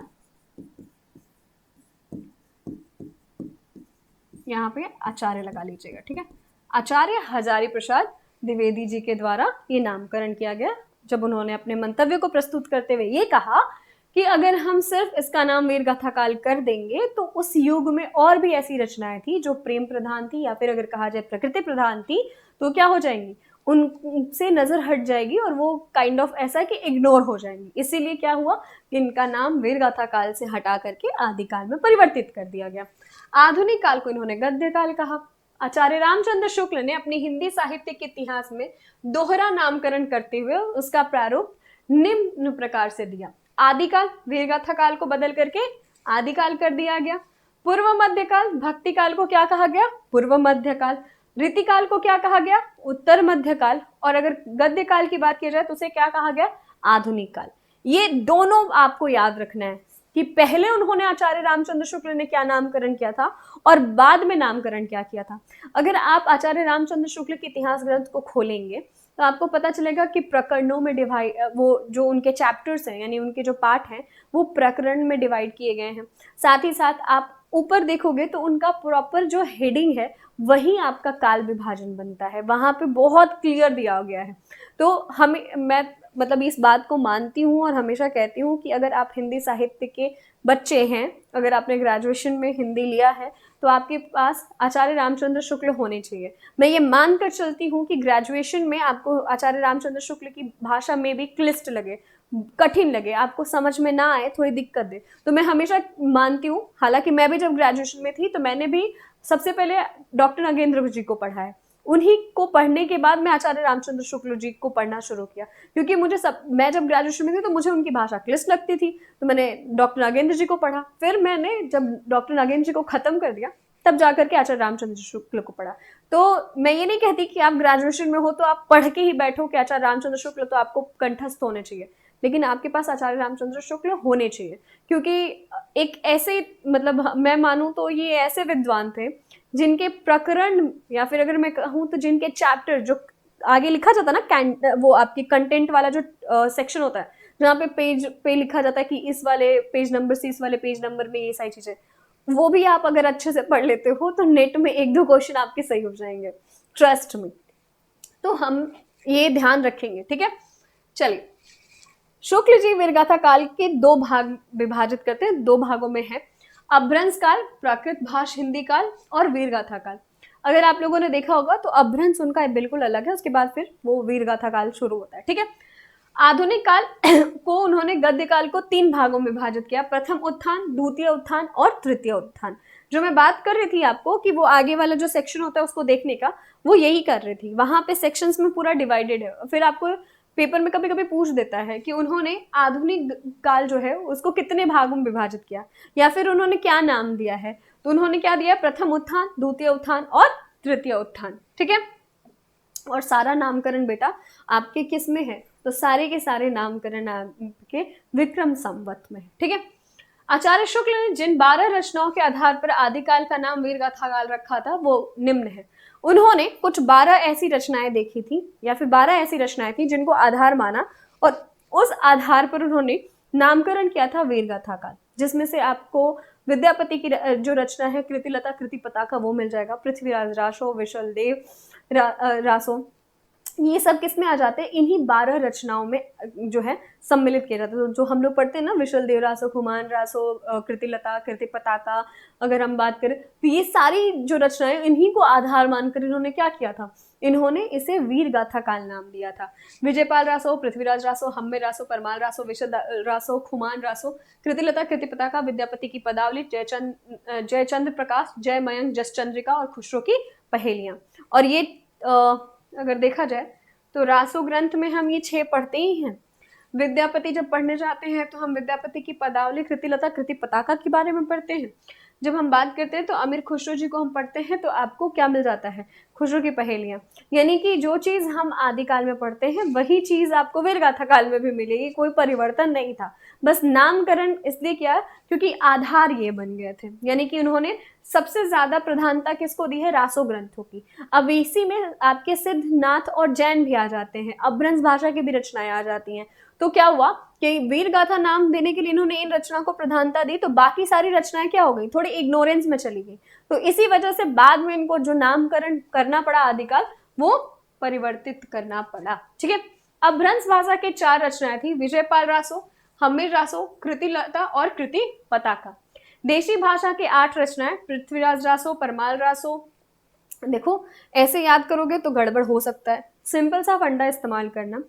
यहाँ पे आचार्य लगा लीजिएगा, ठीक है, आचार्य हजारी प्रसाद द्विवेदी जी के द्वारा ये नामकरण किया गया, जब उन्होंने अपने मंतव्य को प्रस्तुत करते हुए ये कहा कि अगर हम सिर्फ इसका नाम वीरगाथा काल कर देंगे तो उस युग में और भी ऐसी रचनाएं थी जो प्रेम प्रधान थी या फिर अगर कहा जाए प्रकृति प्रधान थी, तो क्या हो जाएंगी, उनसे नजर हट जाएगी और वो काइंड ऑफ ऐसा कि इग्नोर हो जाएंगी। इसीलिए क्या हुआ कि इनका नाम वीरगाथा काल से हटा करके आदिकाल में परिवर्तित कर दिया गया। आधुनिक काल को इन्होंने गद्य काल कहा। आचार्य रामचंद्र शुक्ल ने अपनी हिंदी साहित्य के इतिहास में दोहरा नामकरण करते हुए उसका प्रारूप निम्न प्रकार से दिया। आदिकाल वीरगाथा काल को बदल करके आदिकाल कर दिया गया। पूर्व मध्यकाल भक्ति काल को क्या कहा गया? पूर्व मध्यकाल। रीतिकाल को क्या कहा गया? उत्तर मध्यकाल। और अगर गद्य काल की बात की जाए तो उसे क्या कहा गया? आधुनिक काल। ये दोनों आपको याद रखना है कि पहले उन्होंने आचार्य रामचंद्र शुक्ल ने क्या नामकरण किया था और बाद में नामकरण क्या किया था। अगर आप आचार्य रामचंद्र शुक्ल के इतिहास ग्रंथ को खोलेंगे तो आपको पता चलेगा कि प्रकरणों में डिवाइड, वो जो उनके चैप्टर्स हैं यानी उनके जो पार्ट हैं वो प्रकरण में डिवाइड किए गए हैं। साथ ही साथ आप ऊपर देखोगे तो उनका प्रॉपर जो हेडिंग है वही आपका काल विभाजन बनता है, वहां पे बहुत क्लियर दिया गया है। तो हमें मैं मतलब इस बात को मानती हूँ और हमेशा कहती हूँ कि अगर आप हिंदी साहित्य के बच्चे हैं, अगर आपने ग्रेजुएशन में हिंदी लिया है तो आपके पास आचार्य रामचंद्र शुक्ल होने चाहिए। मैं ये मानकर चलती हूँ कि ग्रेजुएशन में आपको आचार्य रामचंद्र शुक्ल की भाषा में भी क्लिष्ट लगे, कठिन लगे, आपको समझ में ना आए, थोड़ी दिक्कत दे, तो मैं हमेशा मानती हूँ, हालांकि मैं भी जब ग्रेजुएशन में थी तो मैंने भी सबसे पहले डॉक्टर नागेंद्र जी को पढ़ा है, उन्हीं को पढ़ने के बाद मैं आचार्य रामचंद्र शुक्ल जी को पढ़ना शुरू किया, क्योंकि मैं जब ग्रेजुएशन में थी तो मुझे उनकी भाषा क्लिष्ट लगती थी, तो मैंने डॉक्टर नागेंद्र जी को पढ़ा। फिर मैंने जब डॉक्टर नागेंद्र जी को खत्म कर दिया तब जाकर के आचार्य रामचंद्र शुक्ल को पढ़ा। तो मैं ये नहीं कहती कि आप ग्रेजुएशन में हो तो आप पढ़ के ही बैठो कि आचार्य रामचंद्र शुक्ल तो आपको कंठस्थ होने चाहिए, लेकिन आपके पास आचार्य रामचंद्र शुक्ल होने चाहिए, क्योंकि एक ऐसे मतलब मैं मानूं तो ये ऐसे विद्वान थे जिनके प्रकरण या फिर अगर मैं कहूँ तो जिनके चैप्टर जो आगे लिखा जाता ना, वो आपके कंटेंट वाला जो सेक्शन होता है जहाँ पे पेज पे लिखा जाता है कि इस वाले पेज नंबर से इस वाले पेज नंबर में ये सारी चीजें, वो भी आप अगर अच्छे से पढ़ लेते हो तो नेट में 1-2 क्वेश्चन आपके सही हो जाएंगे, ट्रस्ट में। तो हम ये ध्यान रखेंगे, ठीक है। चलिए, शुक्ल जी वीरगाथा काल के 2 भाग विभाजित करते हैं, 2 भागों में है अभ्रंश काल, प्राकृत भाष हिंदी काल और वीरगाथा काल। अगर आप लोगों ने देखा होगा तो अभ्रंश उनका बिल्कुल अलग है, उसके बाद फिर वो वीरगाथा काल शुरू होता है, ठीक है। आधुनिक काल को उन्होंने गद्य काल को 3 भागों में विभाजित किया, प्रथम उत्थान, द्वितीय उत्थान और तृतीय उत्थान। जो मैं बात कर रही थी आपको कि वो आगे वाला जो सेक्शन होता है उसको देखने का, वो यही कर रही थी, वहां पे सेक्शंस में पूरा डिवाइडेड है। फिर आपको पेपर में कभी कभी पूछ देता है कि उन्होंने आधुनिक काल जो है उसको कितने भागों में विभाजित किया या फिर उन्होंने क्या नाम दिया है, तो उन्होंने क्या दिया? प्रथम उत्थान, द्वितीय उत्थान और तृतीय उत्थान, ठीक है। और सारा नामकरण बेटा आपके किस में है? तो सारे के सारे नामकरण आपके विक्रम संवत में है, ठीक है। आचार्य शुक्ल ने जिन 12 रचनाओं के आधार पर आदिकाल का नाम वीरगाथा काल रखा था वो निम्न है। उन्होंने कुछ 12 ऐसी रचनाएं देखी थी या फिर 12 ऐसी रचनाएं थी जिनको आधार माना और उस आधार पर उन्होंने नामकरण किया था वीरगाथा काल, जिसमें से आपको विद्यापति की जो रचना है कृतिलता कृति पताका वो मिल जाएगा, पृथ्वीराज रासो, विशल देव रासो, ये सब किस में आ जाते हैं? इन्हीं 12 रचनाओं में जो है सम्मिलित किया जाता है। तो जो हम लोग पढ़ते हैं ना, विशल देव रासो, खुमान रासो, कृतिलता कृति पताका, अगर हम बात करें तो ये सारी जो रचनाएं इन्हीं को आधार मानकर इन्होंने क्या किया था? इन्होंने इसे वीरगाथा काल नाम दिया था। विजयपाल रासो, पृथ्वीराज रासो, हम्मे रासो, परमाल रासो, विशल रासो, खुमान रासो, कृतिलता कृति पताका, विद्यापति की पदावली, जयचंद्र प्रकाश, जय मयंक, जस चंद्रिका और खुसरो की पहेलियां। और ये अगर देखा जाए तो रासो ग्रंथ में हम ये 6 पढ़ते ही हैं। विद्यापति जब पढ़ने जाते हैं तो हम विद्यापति की पदावली, कृतिलता कृति पताका के बारे में पढ़ते हैं। जब हम बात करते हैं तो अमीर खुसरो जी को हम पढ़ते हैं तो आपको क्या मिल जाता है? खुसरो की पहेलियां। यानी कि जो चीज हम आदिकाल में पढ़ते हैं वही चीज आपको वीरगाथा काल में भी मिलेगी, कोई परिवर्तन नहीं था। बस नामकरण इसलिए किया क्योंकि आधार ये बन गए थे। यानी कि उन्होंने सबसे ज्यादा प्रधानता किसको दी है? रासो ग्रंथों की। अब इसी में आपके सिद्ध, नाथ और जैन भी आ जाते हैं, अभ्रंश भाषा की भी रचनाएं आ जाती हैं। तो क्या हुआ कि वीरगाथा नाम देने के लिए इन्होंने इन रचना को प्रधानता दी, तो बाकी सारी रचनाएं क्या हो गई? थोड़ी इग्नोरेंस में चली गई। तो इसी वजह से बाद में इनको जो नामकरण करना पड़ा आदिकाल, वो परिवर्तित करना पड़ा, ठीक है। अभ्रंश भाषा के 4 रचनाएं थी, विजयपाल रासो, हम्मीर रासो, कृतिलता और कृति पताका। देशी भाषा के 8 रचनाएं, पृथ्वीराज रासो, परमाल रासो। देखो ऐसे याद करोगे तो गड़बड़ हो सकता है, सिंपल सा फंडा इस्तेमाल करना।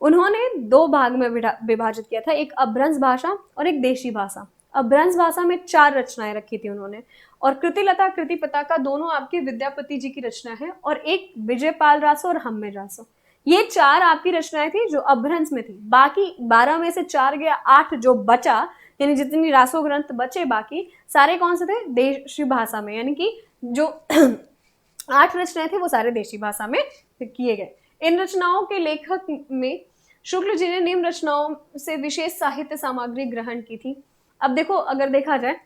उन्होंने 2 भाग में विभाजित किया था, एक अभ्रंश भाषा और एक देशी भाषा। अपभ्रंश भाषा में 4 रचनाएं रखी थी उन्होंने, और कृतिलता कृति पताका दोनों आपके विद्यापति जी की रचना है, और एक विजयपाल रासो और हम्मे रासो। ये 4 आपकी रचनाएं थी जो अपभ्रंश में थी। बाकी 12 में से 4 गया, 8 जो बचा, यानी जितनी रासो ग्रंथ बचे बाकी सारे कौन से थे, देशी भाषा में, यानी कि जो 8 रचनाएं थे वो सारे देशी भाषा में किए गए। इन रचनाओं के लेखक में शुक्ल जी ने निम्न रचनाओं से विशेष साहित्य सामग्री ग्रहण की थी। अब देखो, अगर देखा जाए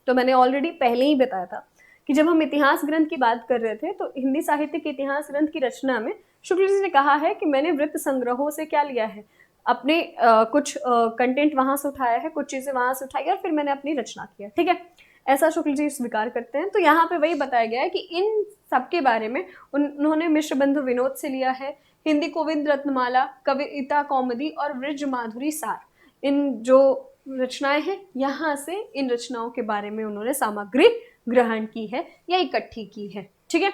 तो मैंने ऑलरेडी पहले ही बताया था कि जब हम इतिहास ग्रंथ की बात कर रहे थे तो हिंदी साहित्य के इतिहास ग्रंथ की रचना में शुक्ल जी ने कहा है कि मैंने वृत्त संग्रहों से क्या लिया है, अपने कुछ कंटेंट वहां से उठाया है, कुछ चीजें वहां से उठाई और फिर मैंने अपनी रचना किया, ठीक है, ऐसा शुक्ल जी स्वीकार करते हैं। तो यहाँ पे वही बताया गया है कि इन सबके बारे में उन्होंने मिश्र बंधु विनोद से लिया है, हिंदी गोविंद रत्नमाला, कविता कौमुदी और वृज माधुरी सार, इन जो रचनाएं हैं यहाँ से इन रचनाओं के बारे में उन्होंने सामग्री ग्रहण की है या इकट्ठी की है, ठीक है।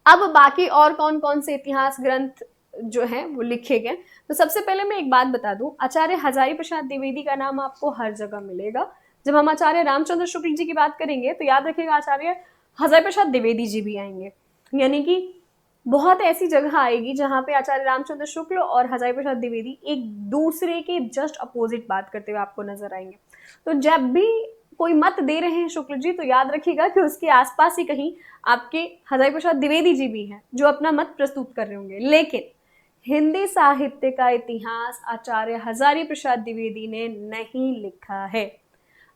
अब बाकी और कौन कौन से इतिहास ग्रंथ जो है वो लिखे गए, तो सबसे पहले मैं एक बात बता दूं, आचार्य हजारी प्रसाद द्विवेदी का नाम आपको हर जगह मिलेगा। जब हम आचार्य रामचंद्र शुक्ल जी की बात करेंगे तो याद रखिएगा आचार्य हजारी प्रसाद द्विवेदी जी भी आएंगे, यानी कि बहुत ऐसी जगह आएगी जहां पे आचार्य रामचंद्र शुक्ल और हजारी प्रसाद द्विवेदी एक दूसरे के जस्ट अपोजिट बात करते हुए आपको नजर आएंगे। तो जब भी कोई मत दे रहे हैं शुक्ल जी तो याद रखिएगा कि उसके आसपास ही कहीं आपके हजारी प्रसाद द्विवेदी जी भी हैं जो अपना मत प्रस्तुत कर रहे होंगे। लेकिन हिंदी साहित्य का इतिहास आचार्य हजारी प्रसाद द्विवेदी ने नहीं लिखा है।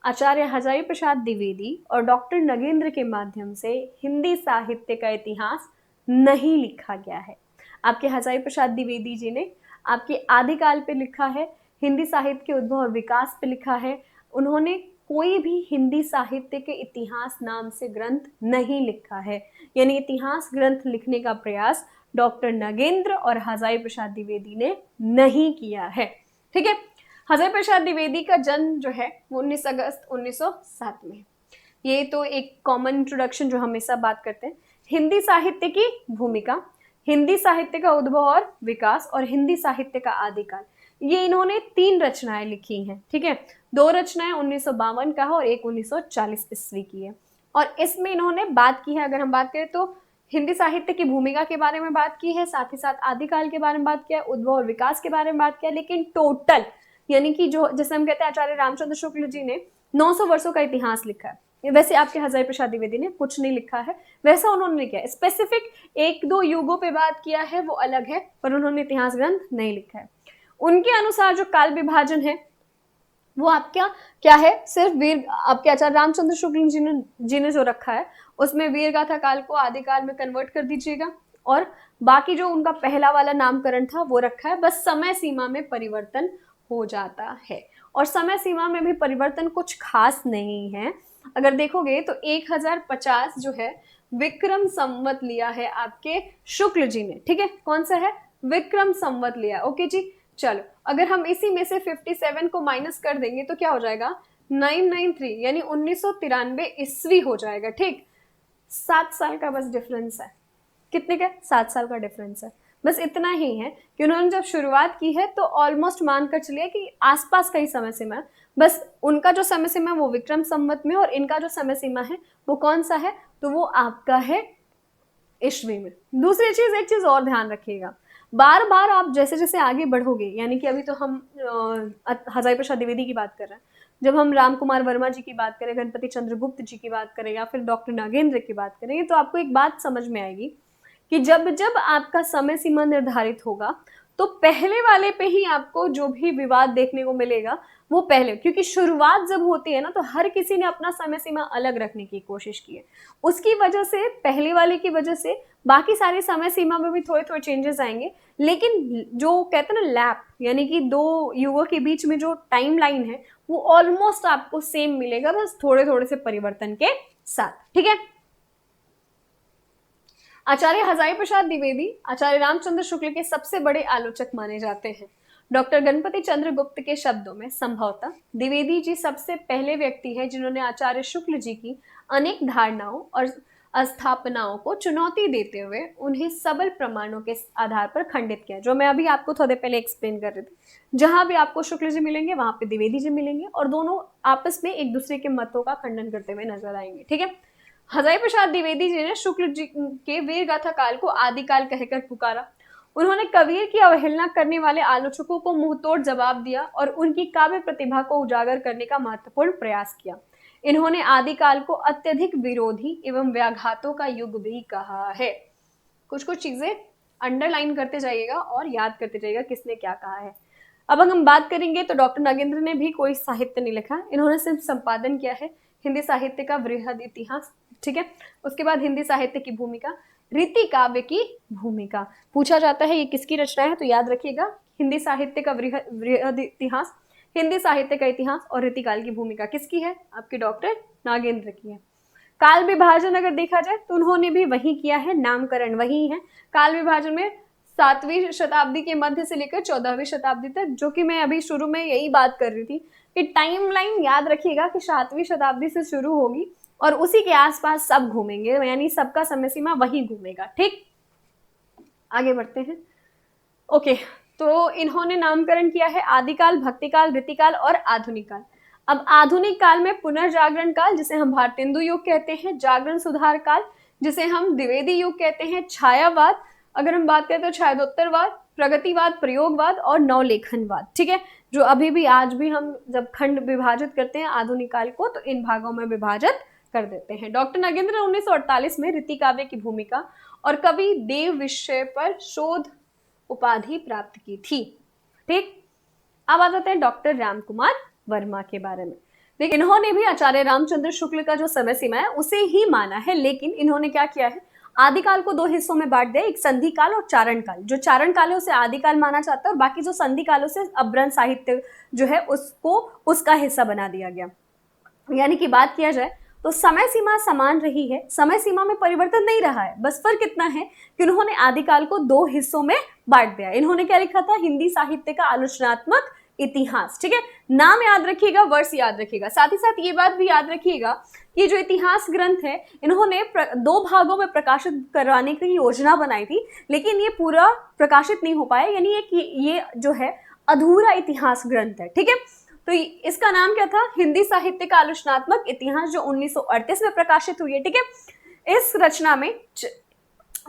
आचार्य हजारी प्रसाद द्विवेदी और डॉक्टर नगेंद्र के माध्यम से हिंदी साहित्य का इतिहास नहीं लिखा गया है। आपके हजारी प्रसाद द्विवेदी जी ने आपके आदिकाल पे लिखा है, हिंदी साहित्य के उद्भव और विकास पे लिखा है। उन्होंने कोई भी हिंदी साहित्य के इतिहास नाम से ग्रंथ नहीं लिखा है, यानी इतिहास ग्रंथ लिखने का प्रयास डॉक्टर नगेंद्र और हजारी प्रसाद द्विवेदी ने नहीं किया है, ठीक है। हजारी प्रसाद द्विवेदी का जन्म जो है वो 19 अगस्त 1907 में। ये तो एक कॉमन इंट्रोडक्शन जो हमेशा बात करते हैं। हिंदी साहित्य की भूमिका, हिंदी साहित्य का उद्भव और विकास और हिंदी साहित्य का आदिकाल, ये इन्होंने 3 रचनाएं लिखी हैं, ठीक है। 2 रचनाएं 1952 का है और एक 1940 ईस्वी की है। और इसमें इन्होंने बात की है, अगर हम बात करें तो हिंदी साहित्य की भूमिका के बारे में बात की है, साथ ही साथ आदिकाल के बारे में बात किया है, उद्भव और विकास के बारे में बात किया, लेकिन टोटल यानी कि जो जैसे हम कहते हैं आचार्य रामचंद्र शुक्ल जी ने 900 वर्षों का इतिहास लिखा है, वैसे आपके हजारी प्रसाद द्विवेदी ने कुछ नहीं लिखा है, वैसा उन्होंने किया है। स्पेसिफिक 1-2 युगों पे बात किया है वो अलग है, पर उन्होंने इतिहास ग्रंथ नहीं लिखा है। उनके अनुसार जो काल विभाजन है वो आपका क्या है, सिर्फ वीर आपके आचार्य रामचंद्र शुक्ल जी ने जो रखा है उसमें वीर गाथा काल को आदिकाल में कन्वर्ट कर दीजिएगा, और बाकी जो उनका पहला वाला नामकरण था वो रखा है, बस समय सीमा में परिवर्तन हो जाता है। और समय सीमा में भी परिवर्तन कुछ खास नहीं है। अगर देखोगे तो 1050 जो है विक्रम संवत लिया है आपके शुक्ल जी ने, ठीक है, कौन सा है, विक्रम संवत लिया, ओके जी। चलो अगर हम इसी में से 57 को माइनस कर देंगे तो क्या हो जाएगा, 993 यानी 1993 ईस्वी हो जाएगा, ठीक। 7 साल का बस डिफरेंस है, कितने का, 7 साल का डिफरेंस है, बस इतना ही है कि उन्होंने जब शुरुआत की है तो ऑलमोस्ट मानकर चलिए कि आसपास का ही समय सीमा है, बस उनका जो समय सीमा है वो विक्रम संवत में और इनका जो समय सीमा है वो कौन सा है, तो वो आपका है ईस्वी में। दूसरी चीज, एक चीज और ध्यान रखिएगा, बार बार आप जैसे जैसे आगे बढ़ोगे, यानी कि अभी तो हम हजारी प्रसाद द्विवेदी की बात कर रहे हैं, जब हम राम कुमार वर्मा जी की बात करें, गणपति चंद्रगुप्त जी की बात करें या फिर डॉक्टर नागेंद्र की बात करेंगे, तो आपको एक बात समझ में आएगी कि जब जब आपका समय सीमा निर्धारित होगा तो पहले वाले पे ही आपको जो भी विवाद देखने को मिलेगा वो पहले, क्योंकि शुरुआत जब होती है ना तो हर किसी ने अपना समय सीमा अलग रखने की कोशिश की है, उसकी वजह से पहले वाले की वजह से बाकी सारी समय सीमा में भी थोड़े थोड़े चेंजेस आएंगे, लेकिन जो कहते हैं ना लैप, यानी कि 2 युगों के बीच में जो टाइम लाइन है वो ऑलमोस्ट आपको सेम मिलेगा, बस थोड़े थोड़े से परिवर्तन के साथ, ठीक है। आचार्य हजारी प्रसाद द्विवेदी आचार्य रामचंद्र शुक्ल के सबसे बड़े आलोचक माने जाते हैं। डॉक्टर गणपति चंद्रगुप्त के शब्दों में संभवतः द्विवेदी जी सबसे पहले व्यक्ति है जिन्होंने आचार्य शुक्ल जी की अनेक धारणाओं और स्थापनाओं को चुनौती देते हुए उन्हें सबल प्रमाणों के आधार पर खंडित किया, जो मैं अभी आपको थोड़े पहले एक्सप्लेन कर रही थी। जहां भी आपको शुक्ल जी मिलेंगे वहां पे द्विवेदी जी मिलेंगे और दोनों आपस में एक दूसरे के मतों का खंडन करते हुए नजर आएंगे। ठीक है, हजारी प्रसाद द्विवेदी जी ने शुक्ल जी के वीर गाथा काल को आदिकाल कहकर पुकारा। उन्होंने कबीर की अवहेलना करने वाले आलोचकों को मुंहतोड़ जवाब दिया और उनकी काव्य प्रतिभा को उजागर करने का महत्वपूर्ण प्रयास किया। इन्होंने आदिकाल को अत्यधिक विरोधी एवं व्याघातों का युग भी कहा है। कुछ कुछ चीजें अंडरलाइन करते जाइएगा और याद करते जाइएगा किसने क्या कहा है। अब अगर हम बात करेंगे तो डॉक्टर नागेंद्र ने भी कोई साहित्य नहीं लिखा, इन्होंने सिर्फ संपादन किया है हिंदी साहित्य का वृहद इतिहास। ठीक है, उसके बाद हिंदी साहित्य की भूमिका, रीति काव्य की भूमिका। पूछा जाता है ये किसकी रचना है, तो याद रखिएगा हिंदी साहित्य का वृहद इतिहास, हिंदी साहित्य का इतिहास और रीतिकाल की भूमिका किसकी है, आपके डॉक्टर नागेंद्र की है। काल विभाजन अगर देखा जाए तो उन्होंने भी वही किया है, नामकरण वही है। काल विभाजन में 7वीं शताब्दी के मध्य से लेकर 14वीं शताब्दी तक, जो कि मैं अभी शुरू में यही बात कर रही थी कि टाइमलाइन याद रखिएगा कि 7वीं शताब्दी से शुरू होगी और उसी के आसपास सब घूमेंगे, यानी सबका समय सीमा वही घूमेगा। ठीक, आगे बढ़ते हैं। ओके, तो इन्होंने नामकरण किया है आदिकाल, भक्तिकाल, रीतिकाल और आधुनिक काल। अब आधुनिक काल में पुनर्जागरण काल जिसे हम भारतेंदु युग कहते हैं, जागरण सुधार काल जिसे हम द्विवेदी युग कहते हैं, छायावाद अगर हम बात करें तो छायोत्तरवाद, प्रगतिवाद, प्रयोगवाद और नवलेखनवाद। ठीक है, जो अभी भी आज भी हम जब खंड विभाजित करते हैं आधुनिक काल को तो इन भागों में विभाजित कर देते हैं। डॉक्टर नागेंद्र ने 1948 में रीति काव्य की भूमिका और कवि देव विषय पर शोध उपाधि प्राप्त की थी। ठीक, अब आ जाते हैं डॉक्टर राम कुमार वर्मा के बारे में। लेकिन इन्होंने भी आचार्य रामचंद्र शुक्ल का जो समय सीमा है उसे ही माना है, लेकिन इन्होंने क्या किया है, आदिकाल को 2 हिस्सों में बांट दिया, एक संधि काल और चारण काल। जो चारण काल है उसे आदिकाल माना जाता है और बाकी जो संधि कालों से अभ्रंश साहित्य जो है उसको उसका हिस्सा बना दिया गया। यानी कि बात किया जाए तो समय सीमा समान रही है, समय सीमा में परिवर्तन नहीं रहा है, बस फर्क इतना है कि उन्होंने आदिकाल को 2 हिस्सों में बांट दिया। इन्होंने क्या लिखा था, हिंदी साहित्य का आलोचनात्मक इतिहास। ठीक है, नाम याद रखिएगा, वर्ष याद रखिएगा। साथ ही साथ ये बात भी याद रखिएगा कि जो इतिहास ग्रंथ है इन्होंने 2 भागों में प्रकाशित करवाने की योजना बनाई थी, लेकिन ये पूरा प्रकाशित नहीं हो पाया, यानी ये जो है अधूरा इतिहास ग्रंथ है। ठीक है, तो इसका नाम क्या था, हिंदी साहित्य का आलोचनात्मक इतिहास, जो 1938 में प्रकाशित हुई है। ठीक है, इस रचना में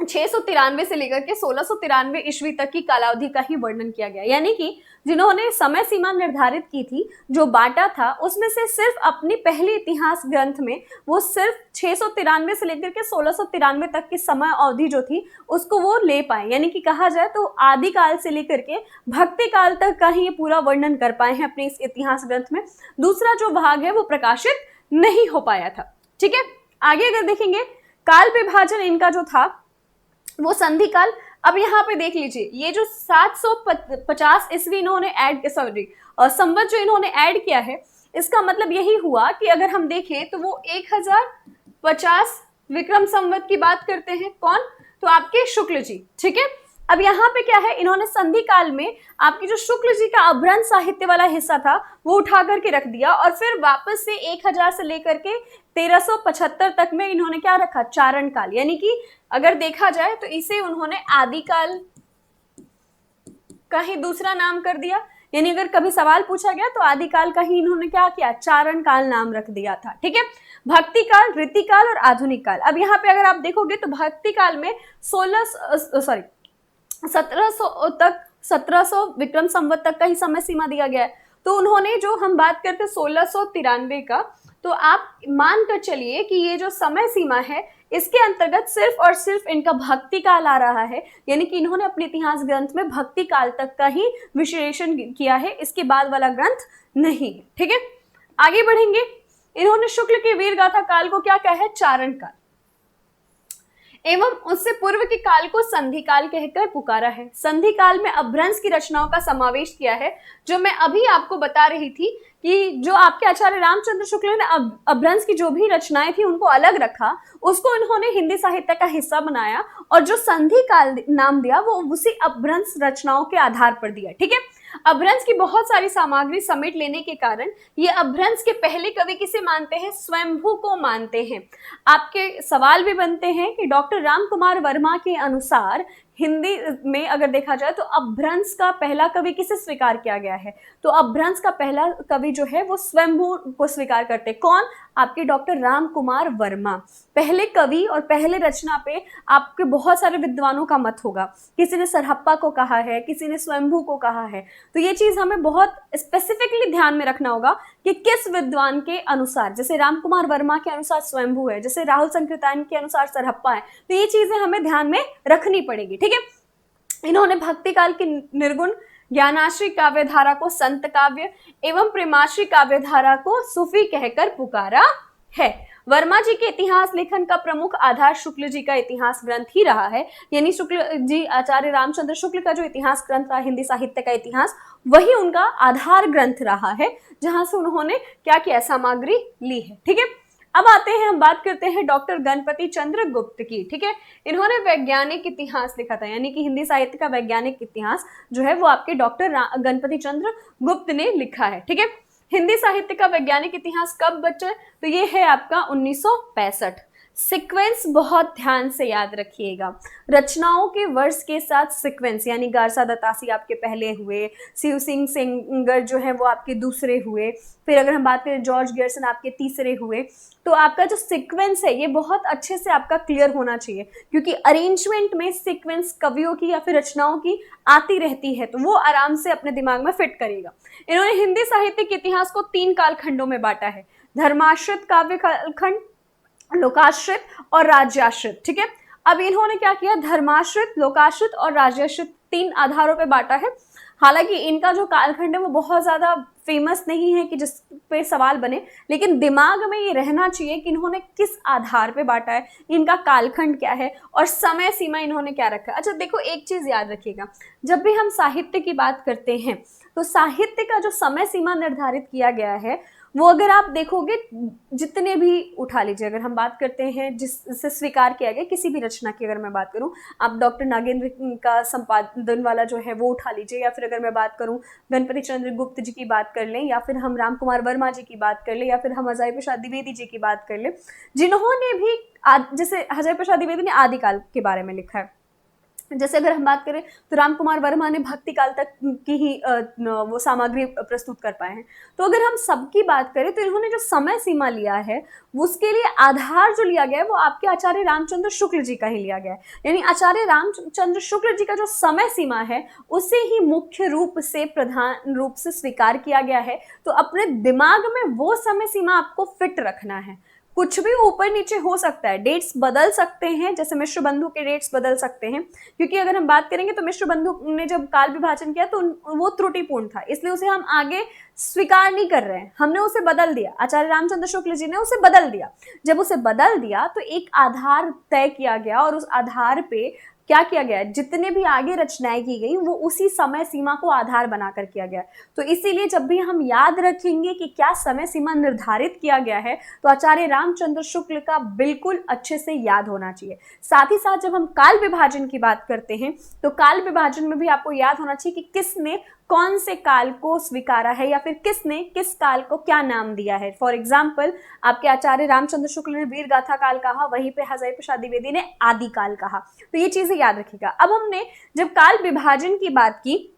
693 से लेकर के 1693 ईस्वी तक की कालावधि का ही वर्णन किया गया। यानी कि जिन्होंने समय सीमा निर्धारित की थी, जो बांटा था, उसमें से सिर्फ अपनी पहली इतिहास ग्रंथ में वो सिर्फ 693 से लेकर के 1693 तक की समय अवधि जो थी उसको वो ले पाए। यानी कि कहा जाए तो आदिकाल से लेकर के भक्ति काल तक का ही ये पूरा वर्णन कर पाए हैं अपने इस इतिहास ग्रंथ में। दूसरा जो भाग है वो प्रकाशित नहीं हो पाया था। ठीक है, आगे अगर देखेंगे काल विभाजन इनका जो था वो संधि काल। अब यहाँ पे देख लीजिए, ये जो 750 ईस्वी इन्होंने संवत जो इन्होंने ऐड किया है, इसका मतलब यही हुआ कि अगर हम देखें तो वो 1050 विक्रम संवत की बात करते हैं। कौन, तो आपके शुक्ल जी। ठीक है, अब यहाँ पे क्या है, इन्होंने संधि काल में आपकी जो शुक्ल जी का अभ्रंश साहित्य वाला हिस्सा था वो उठा करके रख दिया और फिर वापस से 1000 से लेकर के 1375 तक में इन्होंने क्या रखा, चारण काल। यानी कि अगर देखा जाए तो इसे उन्होंने आदिकाल का ही दूसरा नाम कर दिया। यानी अगर कभी सवाल पूछा गया तो आदिकाल का ही इन्होंने क्या किया, चारण काल नाम रख दिया था। ठीक है, भक्ति काल, रीति काल और आधुनिक काल। अब यहाँ पे अगर आप देखोगे तो भक्ति काल में 1700 विक्रम संवत तक का ही समय सीमा दिया गया है। तो उन्होंने, जो हम बात करते 1693 का, तो आप मान कर चलिए कि ये जो समय सीमा है इसके अंतर्गत सिर्फ और सिर्फ इनका भक्ति काल आ रहा है। यानी कि इन्होंने अपने इतिहास ग्रंथ में भक्ति काल तक का ही विश्लेषण किया है, इसके बाद वाला ग्रंथ नहीं है। ठीक है, आगे बढ़ेंगे। इन्होंने शुक्ल के वीर गाथा काल को क्या कहा है, चारण काल, एवं उससे पूर्व के काल को संधि काल कहकर पुकारा है। संधि काल में अभ्रंश की रचनाओं का समावेश किया है, जो मैं अभी आपको बता रही थी कि जो आपके आचार्य रामचंद्र शुक्ल ने अभ्रंश की जो भी रचनाएं थी उनको अलग रखा, उसको इन्होंने हिंदी साहित्य का हिस्सा बनाया और जो संधि काल नाम दिया वो उसी अभ्रंश रचनाओं के आधार पर दिया। ठीक है, अपभ्रंश की बहुत सारी सामग्री समेट लेने के कारण ये अपभ्रंश के पहले कवि किसे मानते हैं? स्वयंभू को मानते हैं। आपके सवाल भी बनते हैं कि डॉक्टर राम कुमार वर्मा के अनुसार हिंदी में अगर देखा जाए तो अपभ्रंश का पहला कवि किसे स्वीकार किया गया है? तो अपभ्रंश का पहला कवि जो है वो स्वयंभू को स्वीकार करते हैं। कौन? आपके डॉक्टर राम कुमार वर्मा। पहले कवि और पहले रचना पे आपके बहुत सारे विद्वानों का मत होगा। किसी ने सरहप्पा को कहा है, किसी ने स्वयंभू को कहा है। तो ये चीज हमें बहुत स्पेसिफिकली ध्यान में रखना होगा कि किस विद्वान के अनुसार, जैसे राम कुमार वर्मा के अनुसार स्वयंभू है, जैसे राहुल संकृतान के अनुसार सरहप्पा है। तो ये चीजें हमें ध्यान में रखनी पड़ेगी, ठीक है। इन्होंने भक्ति काल की निर्गुण, ज्ञानाश्री काव्य धारा को संत काव्य एवं प्रेमाश्री काव्य धारा को सूफी कहकर पुकारा है। वर्मा जी के इतिहास लेखन का प्रमुख आधार शुक्ल जी का इतिहास ग्रंथ ही रहा है। यानी शुक्ल जी, आचार्य रामचंद्र शुक्ल का जो इतिहास ग्रंथ रहा, हिंदी साहित्य का इतिहास, वही उनका आधार ग्रंथ रहा है, जहां से उन्होंने क्या किया? सामग्री ली है, ठीक है। अब आते हैं, हम बात करते हैं डॉक्टर गणपति चंद्र गुप्त की, ठीक है। इन्होंने वैज्ञानिक इतिहास लिखा था, यानी कि हिंदी साहित्य का वैज्ञानिक इतिहास जो है वो आपके डॉक्टर गणपति चंद्र गुप्त ने लिखा है, ठीक है। हिंदी साहित्य का वैज्ञानिक इतिहास कब बचा? तो ये है आपका 1965। सीक्वेंस बहुत ध्यान से याद रखिएगा, रचनाओं के वर्ष के साथ सीक्वेंस, यानी गारसा दत्तासी आपके पहले हुए, शिव सिंह सेंगर जो है वो आपके दूसरे हुए, फिर अगर हम बात करें जॉर्ज गियर्सन आपके तीसरे हुए। तो आपका जो सीक्वेंस है ये बहुत अच्छे से आपका क्लियर होना चाहिए, क्योंकि अरेंजमेंट में सीक्वेंस कवियों की या फिर रचनाओं की आती रहती है, तो वो आराम से अपने दिमाग में फिट करेगा। इन्होंने हिंदी साहित्य के इतिहास को 3 कालखंडों में बांटा है: धर्माश्रित काव्य कालखंड, लोकाश्रित और राज्याश्रित, ठीक है। अब इन्होंने क्या किया? धर्माश्रित, लोकाश्रित और राज्याश्रित 3 आधारों पे बांटा है। हालांकि इनका जो कालखंड है वो बहुत ज्यादा फेमस नहीं है कि जिस पे सवाल बने, लेकिन दिमाग में ये रहना चाहिए कि इन्होंने किस आधार पे बांटा है, इनका कालखंड क्या है और समय सीमा इन्होंने क्या रखा है। अच्छा देखो, एक चीज याद रखिएगा, जब भी हम साहित्य की बात करते हैं तो साहित्य का जो समय सीमा निर्धारित किया गया है वो अगर आप देखोगे, जितने भी उठा लीजिए, अगर हम बात करते हैं जिससे स्वीकार किया गया किसी भी रचना की, अगर मैं बात करूं, आप डॉक्टर नागेंद्र का संपादन वाला जो है वो उठा लीजिए, या फिर अगर मैं बात करूं गणपति चंद्र गुप्त जी की बात कर लें, या फिर हम राम कुमार वर्मा जी की बात कर लें, या फिर हम अजय प्रसाद द्विवेदी जी की बात कर लें, जिन्होंने भी जैसे अजय प्रसाद द्विवेदी ने आदिकाल के बारे में लिखा है। जैसे अगर हम बात करें तो राम कुमार वर्मा ने भक्ति काल तक की ही वो सामग्री प्रस्तुत कर पाए हैं। तो अगर हम सबकी बात करें तो इन्होंने जो समय सीमा लिया है उसके लिए आधार जो लिया गया है वो आपके आचार्य रामचंद्र शुक्ल जी का ही लिया गया है। यानी आचार्य रामचंद्र शुक्ल जी का जो समय सीमा है उसे ही मुख्य रूप से, प्रधान रूप से स्वीकार किया गया है। तो अपने दिमाग में वो समय सीमा आपको फिट रखना है। कुछ भी ऊपर नीचे हो सकता है, डेट्स बदल सकते हैं, जैसे मिश्र बंधु के डेट्स बदल सकते हैं, क्योंकि अगर हम बात करेंगे तो मिश्र बंधु ने जब काल विभाजन किया तो वो त्रुटिपूर्ण था, इसलिए उसे हम आगे स्वीकार नहीं कर रहे हैं, हमने उसे बदल दिया। आचार्य रामचंद्र शुक्ल जी ने उसे बदल दिया। जब उसे बदल दिया तो एक आधार तय किया गया और उस आधार पे क्या किया गया, जितने भी आगे रचनाएं की गई वो उसी समय सीमा को आधार बनाकर किया गया। तो इसीलिए जब भी हम याद रखेंगे कि क्या समय सीमा निर्धारित किया गया है तो आचार्य रामचंद्र शुक्ल का बिल्कुल अच्छे से याद होना चाहिए। साथ ही साथ जब हम काल विभाजन की बात करते हैं तो काल विभाजन में भी आपको याद होना चाहिए कि किसने कौन से काल को स्वीकारा है या फिर किसने किस काल को क्या नाम दिया है। फॉर एग्जाम्पल, आपके आचार्य रामचंद्र शुक्ल ने वीर गाथा काल कहा, वहीं पे अजय प्रसाद द्विवेदी ने आदि काल कहा। तो ये चीजें याद रखिएगा। अब हमने जब काल विभाजन की बात की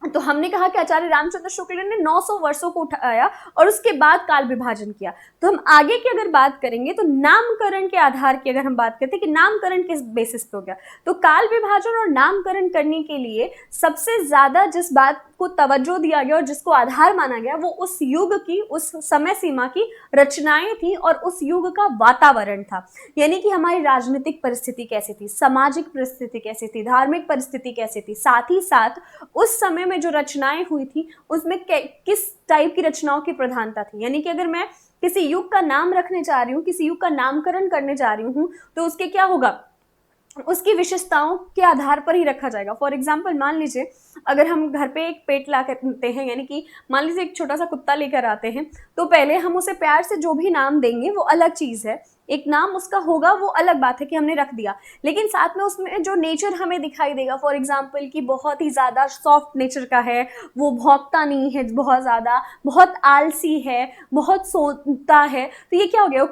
तो हमने कहा कि आचार्य रामचंद्र शुक्ल ने 900 वर्षों को उठाया और उसके बाद काल विभाजन किया। तो हम आगे की अगर बात करेंगे तो नामकरण के आधार की अगर हम बात करते हैं कि नामकरण किस बेसिस पे हो गया, तो काल विभाजन और नामकरण करने के लिए सबसे ज्यादा जिस बात को तवज्जो दिया गया और जिसको आधार माना गया वो उस युग की, उस समय सीमा की रचनाएं थी और उस युग का वातावरण था। यानी कि हमारी राजनीतिक परिस्थिति कैसी थी, सामाजिक परिस्थिति कैसी थी, धार्मिक परिस्थिति कैसी थी, साथ ही साथ उस समय में जो रचनाएं हुई थी उसमें किस टाइप की रचनाओं की प्रधानता थी। यानी कि अगर मैं किसी युग का नाम रखने जा रही हूँ, किसी युग का नामकरण करने जा रही हूँ, तो उसके क्या होगा, उसकी विशेषताओं के आधार पर ही रखा जाएगा। फॉर एग्जाम्पल, मान लीजिए अगर हम घर पे एक पेट ला करते हैं, यानी कि मान लीजिए एक छोटा सा कुत्ता लेकर आते हैं, तो पहले हम उसे प्यार से जो भी नाम देंगे वो अलग चीज है। एक नाम उसका होगा, वो अलग बात है कि हमने रख दिया, लेकिन साथ में उसमें जो नेचर हमें दिखाई देगा, फॉर एग्जाम्पल कि बहुत ही ज़्यादा सॉफ्ट नेचर का है, वो भौंकता नहीं है बहुत ज़्यादा, बहुत आलसी है, बहुत सोता है, तो ये क्या हो गया,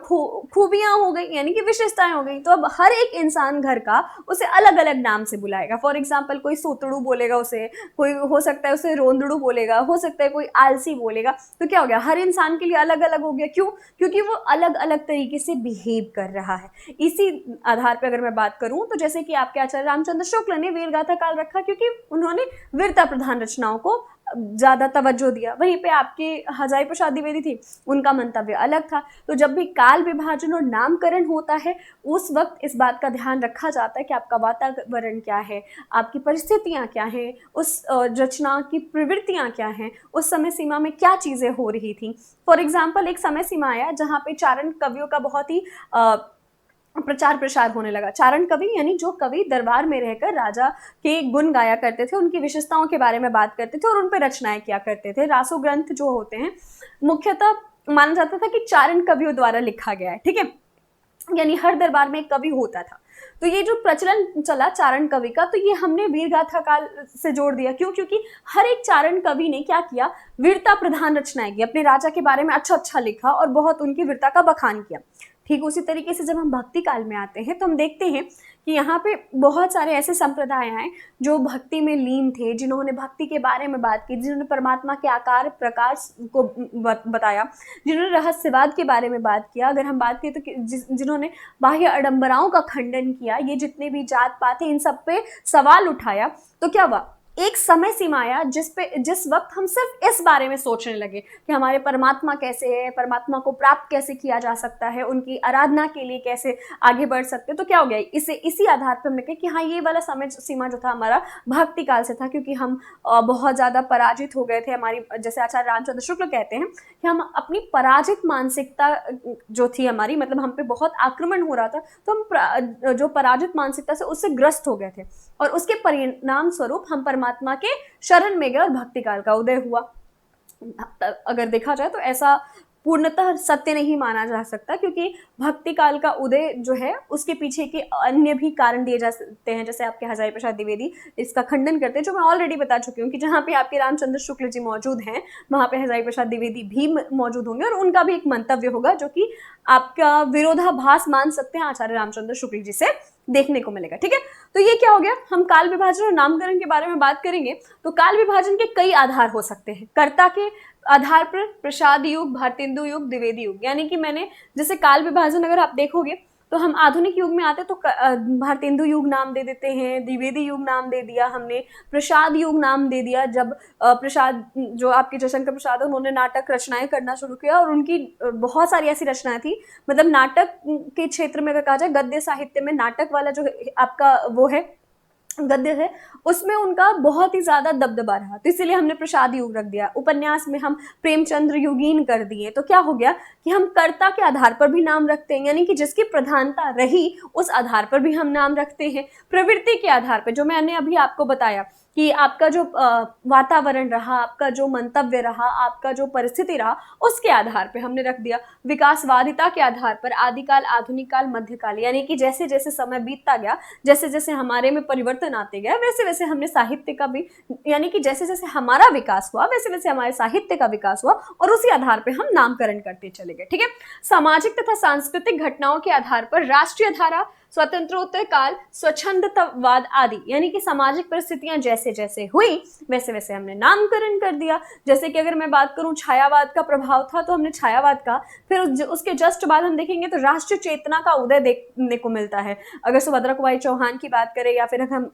खूबियाँ हो गई, यानी कि विशेषताएं हो गई। तो अब हर एक इंसान घर का उसे अलग अलग नाम से बुलाएगा। फॉर एग्जाम्पल कोई सोतड़ू बोलेगा उसे, कोई हो सकता है उसे रोंदड़ू बोलेगा, हो सकता है कोई आलसी बोलेगा। तो क्या हो गया, हर इंसान के लिए अलग अलग हो गया। क्यों? क्योंकि वो अलग अलग तरीके से बिहेव कर रहा है। इसी आधार पर अगर मैं बात करूं तो जैसे कि आपके आचार्य रामचंद्र शुक्ल ने वीरगाथा काल रखा, क्योंकि उन्होंने वीरता प्रधान रचनाओं को ज्यादा तवज्जो दिया। वहीं पे आपके हजारी प्रसाद द्विवेदी थी, उनका मंतव्य अलग था। तो जब भी काल विभाजन और नामकरण होता है, उस वक्त इस बात का ध्यान रखा जाता है कि आपका वातावरण क्या है, आपकी परिस्थितियां क्या हैं, उस रचना की प्रवृत्तियां क्या हैं, उस समय सीमा में क्या चीजें हो रही थी। फॉर एग्जाम्पल एक समय सीमा आया जहाँ पे चारण कवियों का बहुत ही प्रचार प्रसार होने लगा। चारण कवि यानी जो कवि दरबार में रहकर राजा के गुण गाया करते थे, उनकी विशेषताओं के बारे में बात करते थे और उन पर रचनाएं किया करते थे। रासो ग्रंथ जो होते हैं मुख्यतः माना जाता था कि चारण कवियों द्वारा लिखा गया है, ठीक है, यानी हर दरबार में एक कवि होता था। तो ये जो प्रचलन चला चारण कवि का, तो ये हमने वीरगाथा काल से जोड़ दिया। क्यों? क्योंकि हर एक चारण कवि ने क्या किया, वीरता प्रधान रचनाएं की, अपने राजा के बारे में अच्छा अच्छा लिखा और बहुत उनकी वीरता का बखान किया। ठीक उसी तरीके से जब हम भक्ति काल में आते हैं तो हम देखते हैं कि यहाँ पे बहुत सारे ऐसे संप्रदाय हैं जो भक्ति में लीन थे, जिन्होंने भक्ति के बारे में बात की, जिन्होंने परमात्मा के आकार प्रकार को बताया, जिन्होंने रहस्यवाद के बारे में बात किया। अगर हम बात करें तो जिन्होंने बाह्य आडंबराओं का खंडन किया, ये जितने भी जात पात हैं इन सब पे सवाल उठाया। तो क्या हुआ, एक समय सीमा आया जिस वक्त हम सिर्फ इस बारे में सोचने लगे कि हमारे परमात्मा कैसे है, परमात्मा को प्राप्त कैसे किया जा सकता है, उनकी आराधना के लिए कैसे आगे बढ़ सकते। तो क्या हो गया, इसी आधार पर हमने कहा कि हाँ, ये वाला समय सीमा जो था हमारा भक्ति काल से था, क्योंकि हम बहुत ज्यादा पराजित हो गए थे। हमारी, जैसे आचार्य रामचंद्र शुक्ल कहते हैं कि हम अपनी पराजित मानसिकता जो थी हमारी, मतलब हम पे बहुत आक्रमण हो रहा था, तो हम जो पराजित मानसिकता से उससे ग्रस्त हो गए थे और उसके परिणाम स्वरूप हम परमात्मा के शरण में गए और भक्ति काल का उदय हुआ। अगर देखा जाए तो ऐसा पूर्णतः सत्य नहीं माना जा सकता, क्योंकि भक्ति काल का उदय जो है उसके पीछे के अन्य भी कारण दिए जा सकते हैं। जैसे आपके हजारी प्रसाद द्विवेदी इसका खंडन करते हैं, जो मैं ऑलरेडी बता चुकी हूँ कि जहाँ पे आपके रामचंद्र शुक्ल जी मौजूद हैं, वहां पे हजारी प्रसाद द्विवेदी भी मौजूद होंगे और उनका भी एक मंतव्य होगा जो कि आपका विरोधाभास मान सकते हैं आचार्य रामचंद्र शुक्ल जी से देखने को मिलेगा। ठीक है, तो ये क्या हो गया, हम काल विभाजन और नामकरण के बारे में बात करेंगे। तो काल विभाजन के कई आधार हो सकते हैं। कर्ता के आधार पर प्रसाद युग, भारतेंदु युग, द्विवेदी युग, यानी कि मैंने जैसे काल विभाजन अगर आप देखोगे तो हम आधुनिक युग में आते तो भारतेंदु युग नाम दे देते हैं, द्विवेदी युग नाम दे दिया हमने, प्रसाद युग नाम दे दिया जब प्रसाद जो आपके जयशंकर प्रसाद है उन्होंने नाटक रचनाएं करना शुरू किया और उनकी बहुत सारी ऐसी रचनाएं थी। मतलब नाटक के क्षेत्र में अगर कहा जाए, गद्य साहित्य में नाटक वाला जो आपका वो है गद्य है, उसमें उनका बहुत ही ज्यादा दबदबा रहा, तो इसीलिए हमने प्रसाद युग रख दिया। उपन्यास में हम प्रेमचंद्र युगीन कर दिए। तो क्या हो गया कि हम कर्ता के आधार पर भी नाम रखते हैं, यानी कि जिसकी प्रधानता रही उस आधार पर भी हम नाम रखते हैं। प्रवृत्ति के आधार पर, जो मैंने अभी आपको बताया कि आपका जो वातावरण रहा, आपका जो मंतव्य रहा, आपका जो परिस्थिति रहा, उसके आधार पे हमने रख दिया। विकासवादिता के आधार पर आदिकाल, आधुनिक काल, मध्यकाल, यानी कि जैसे जैसे समय बीतता गया, जैसे जैसे हमारे में परिवर्तन आते गया, वैसे वैसे हमने साहित्य का भी, यानी कि जैसे जैसे हमारा विकास हुआ वैसे वैसे हमारे साहित्य का विकास हुआ और उसी आधार पर हम नामकरण करते चले गए। ठीक है, सामाजिक तथा सांस्कृतिक घटनाओं के आधार पर राष्ट्रीय धारा, स्वतंत्रोत्तर काल, स्वच्छंदतावाद आदि, यानी कि सामाजिक परिस्थितियां जैसे जैसे हुई वैसे वैसे हमने नामकरण कर दिया। जैसे कि अगर मैं बात करूं छायावाद का प्रभाव था तो हमने छायावाद का, फिर उसके जस्ट बाद हम देखेंगे तो राष्ट्रीय चेतना का उदय देखने को मिलता है। अगर सुभद्रा कुमारी चौहान की बात करें या फिर हम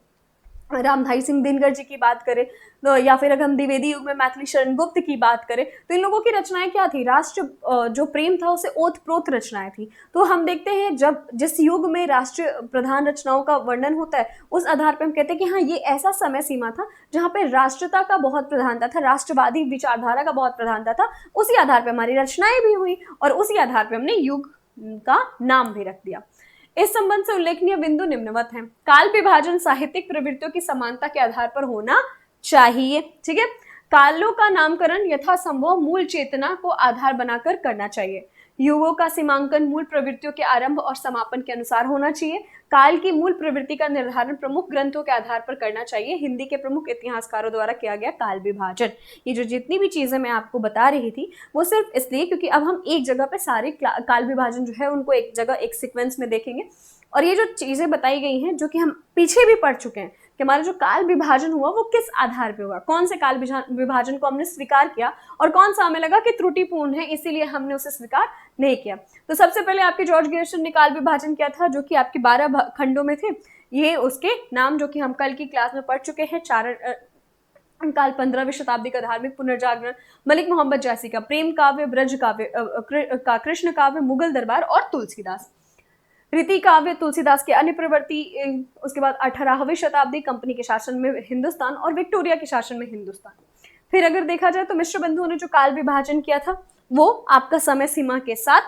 रामधारी सिंह दिनकर जी की बात करें तो, या फिर अगर हम द्विवेदी युग में मैथिली शरण गुप्त की बात करें, तो इन लोगों की रचनाएं क्या थी, राष्ट्र जो प्रेम था उसे ओतप्रोत रचनाएं थी। तो हम देखते हैं जब जिस युग में राष्ट्र प्रधान रचनाओं का वर्णन होता है, उस आधार पर हम कहते हैं कि हाँ, ये ऐसा समय सीमा था जहाँ पे राष्ट्रता का बहुत प्रधानता था, राष्ट्रवादी विचारधारा का बहुत प्रधानता था। उसी आधार पर हमारी रचनाएं भी हुई और उसी आधार पर हमने युग का नाम भी रख दिया। इस संबंध से उल्लेखनीय बिंदु निम्नवत हैं। काल विभाजन साहित्यिक प्रवृत्तियों की समानता के आधार पर होना चाहिए। ठीक है, कालों का नामकरण यथासंभव मूल चेतना को आधार बनाकर करना चाहिए। युगों का सीमांकन मूल प्रवृत्तियों के आरंभ और समापन के अनुसार होना चाहिए। काल की मूल प्रवृत्ति का निर्धारण प्रमुख ग्रंथों के आधार पर करना चाहिए। हिंदी के प्रमुख इतिहासकारों द्वारा किया गया काल विभाजन। ये जो जितनी भी चीजें मैं आपको बता रही थी वो सिर्फ इसलिए क्योंकि अब हम एक जगह पे सारे काल विभाजन जो है उनको एक जगह एक सीक्वेंस में देखेंगे। और ये जो चीजें बताई गई हैं जो कि हम पीछे भी पढ़ चुके हैं कि हमारा जो काल विभाजन हुआ वो किस आधार पे हुआ, कौन से काल विभाजन को हमने स्वीकार किया और कौन सा हमें लगा कि त्रुटिपूर्ण है इसीलिए हमने उसे स्वीकार नहीं किया। तो सबसे पहले आपके जॉर्ज ग्रियर्सन ने काल विभाजन किया था जो कि आपके 12 खंडों में थे। ये उसके नाम जो कि हम कल की क्लास में पढ़ चुके हैं। चारण काल, 15वीं शताब्दी का धार्मिक पुनर्जागरण, मलिक मोहम्मद जैसी का प्रेम काव्य, ब्रज काव्य का कृष्ण काव्य, मुगल दरबार और तुलसीदास। रीति काव्य तुलसीदास के अन्य प्रवृत्ति। उसके बाद 18वीं शताब्दी कंपनी के शासन में हिंदुस्तान और विक्टोरिया के शासन में हिंदुस्तान। फिर अगर देखा जाए तो मिश्र बंधुओं ने जो काल विभाजन किया था वो आपका समय सीमा के साथ।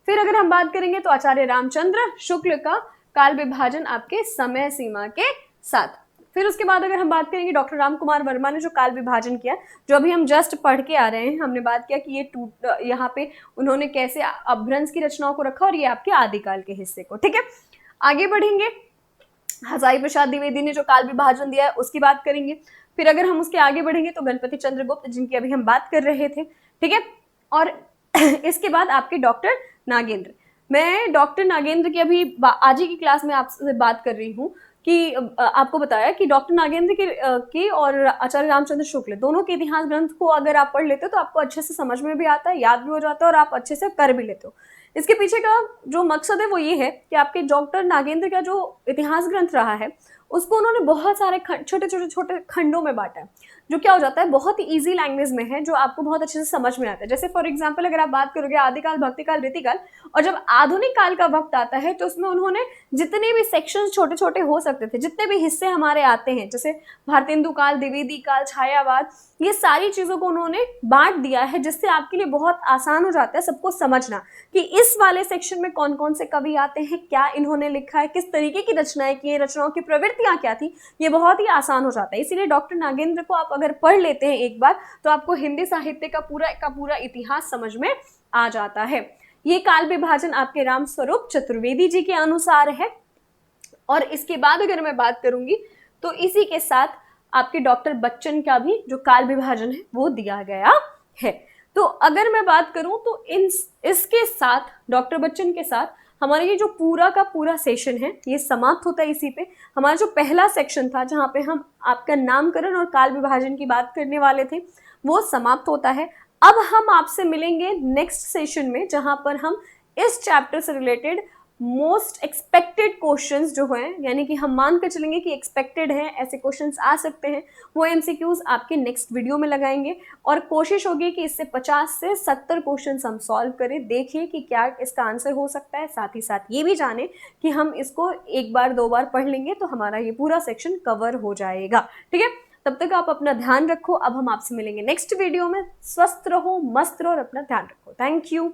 फिर अगर हम बात करेंगे तो आचार्य रामचंद्र शुक्ल का काल विभाजन आपके समय सीमा के साथ। फिर उसके बाद अगर हम बात करेंगे डॉक्टर राम कुमार वर्मा ने जो काल विभाजन किया, जो अभी हम जस्ट पढ़ के आ रहे हैं, हमने बात किया कि ये यहाँ पे उन्होंने कैसे अपभ्रंश की रचनाओं को रखा और ये आपके आदिकाल के हिस्से को। ठीक है, आगे बढ़ेंगे। हजारी प्रसाद द्विवेदी ने जो काल विभाजन दिया है उसकी बात करेंगे। फिर अगर हम उसके आगे बढ़ेंगे तो गणपति चंद्र गुप्त जिनकी अभी हम बात कर रहे थे। ठीक है, और इसके बाद आपके डॉक्टर नागेंद्र। मैं डॉक्टर नागेंद्र की अभी आज ही की क्लास में आपसे बात कर रही हूँ कि आपको बताया कि डॉक्टर नागेंद्र के और आचार्य रामचंद्र शुक्ल दोनों के इतिहास ग्रंथ को अगर आप पढ़ लेते हो तो आपको अच्छे से समझ में भी आता है, याद भी हो जाता है और आप अच्छे से कर भी लेते हो। इसके पीछे का जो मकसद है वो ये है कि आपके डॉक्टर नागेंद्र का जो इतिहास ग्रंथ रहा है उसको उन्होंने बहुत सारे छोटे खंडों में बांटा है, जो क्या हो जाता है बहुत ही इजी लैंग्वेज में है, जो आपको बहुत अच्छे से समझ में आता है। जैसे फॉर एग्जांपल अगर आप बात करोगे आदिकाल, भक्तिकाल, रीतिकाल, और जब आधुनिक काल का वक्त आता है तो उसमें उन्होंने जितने भी सेक्शन छोटे छोटे हो सकते थे, जितने भी हिस्से हमारे आते हैं, जैसे भारतेंदु काल, द्विवेदी काल, छायावाद, ये सारी चीजों को उन्होंने बांट दिया है, जिससे आपके लिए बहुत आसान हो जाता है सबको समझना कि इस वाले सेक्शन में कौन कौन से कवि आते हैं, क्या इन्होंने लिखा है, किस तरीके की रचनाएं की है, रचनाओं की प्रवृत्तियां क्या थी, ये बहुत ही आसान हो जाता है। इसीलिए डॉक्टर नागेंद्र को आप अगर पढ़ लेते हैं एक बार तो आपको हिंदी साहित्य का पूरा इतिहास समझ में आ जाता है। ये काल विभाजन आपके राम स्वरूप चतुर्वेदी जी के अनुसार है। और इसके बाद अगर मैं बात करूंगी तो इसी के साथ आपके डॉक्टर बच्चन का भी जो काल विभाजन है वो दिया गया है। तो अगर मैं बात करूं तो इसके साथ डॉक्टर बच्चन के साथ हमारा ये जो पूरा का पूरा सेशन है ये समाप्त होता है। इसी पे हमारा जो पहला सेक्शन था जहाँ पे हम आपका नामकरण और काल विभाजन की बात करने वाले थे वो समाप्त होता है। अब हम आपसे मिलेंगे नेक्स्ट सेशन में जहां पर हम इस चैप्टर से रिलेटेड मोस्ट एक्सपेक्टेड क्वेश्चंस जो हैं, यानी कि हम मान कर चलेंगे कि एक्सपेक्टेड हैं, ऐसे क्वेश्चंस आ सकते हैं, वो एमसीक्यूज आपके नेक्स्ट वीडियो में लगाएंगे और कोशिश होगी कि इससे 50 से 70 क्वेश्चंस हम सॉल्व करें, देखिए कि क्या इसका आंसर हो सकता है। साथ ही साथ ये भी जाने कि हम इसको एक बार दो बार पढ़ लेंगे तो हमारा ये पूरा सेक्शन कवर हो जाएगा। ठीक है, तब तक आप अपना ध्यान रखो। अब हम आपसे मिलेंगे नेक्स्ट वीडियो में। स्वस्थ रहो, मस्त रहो और अपना ध्यान रखो। Thank you.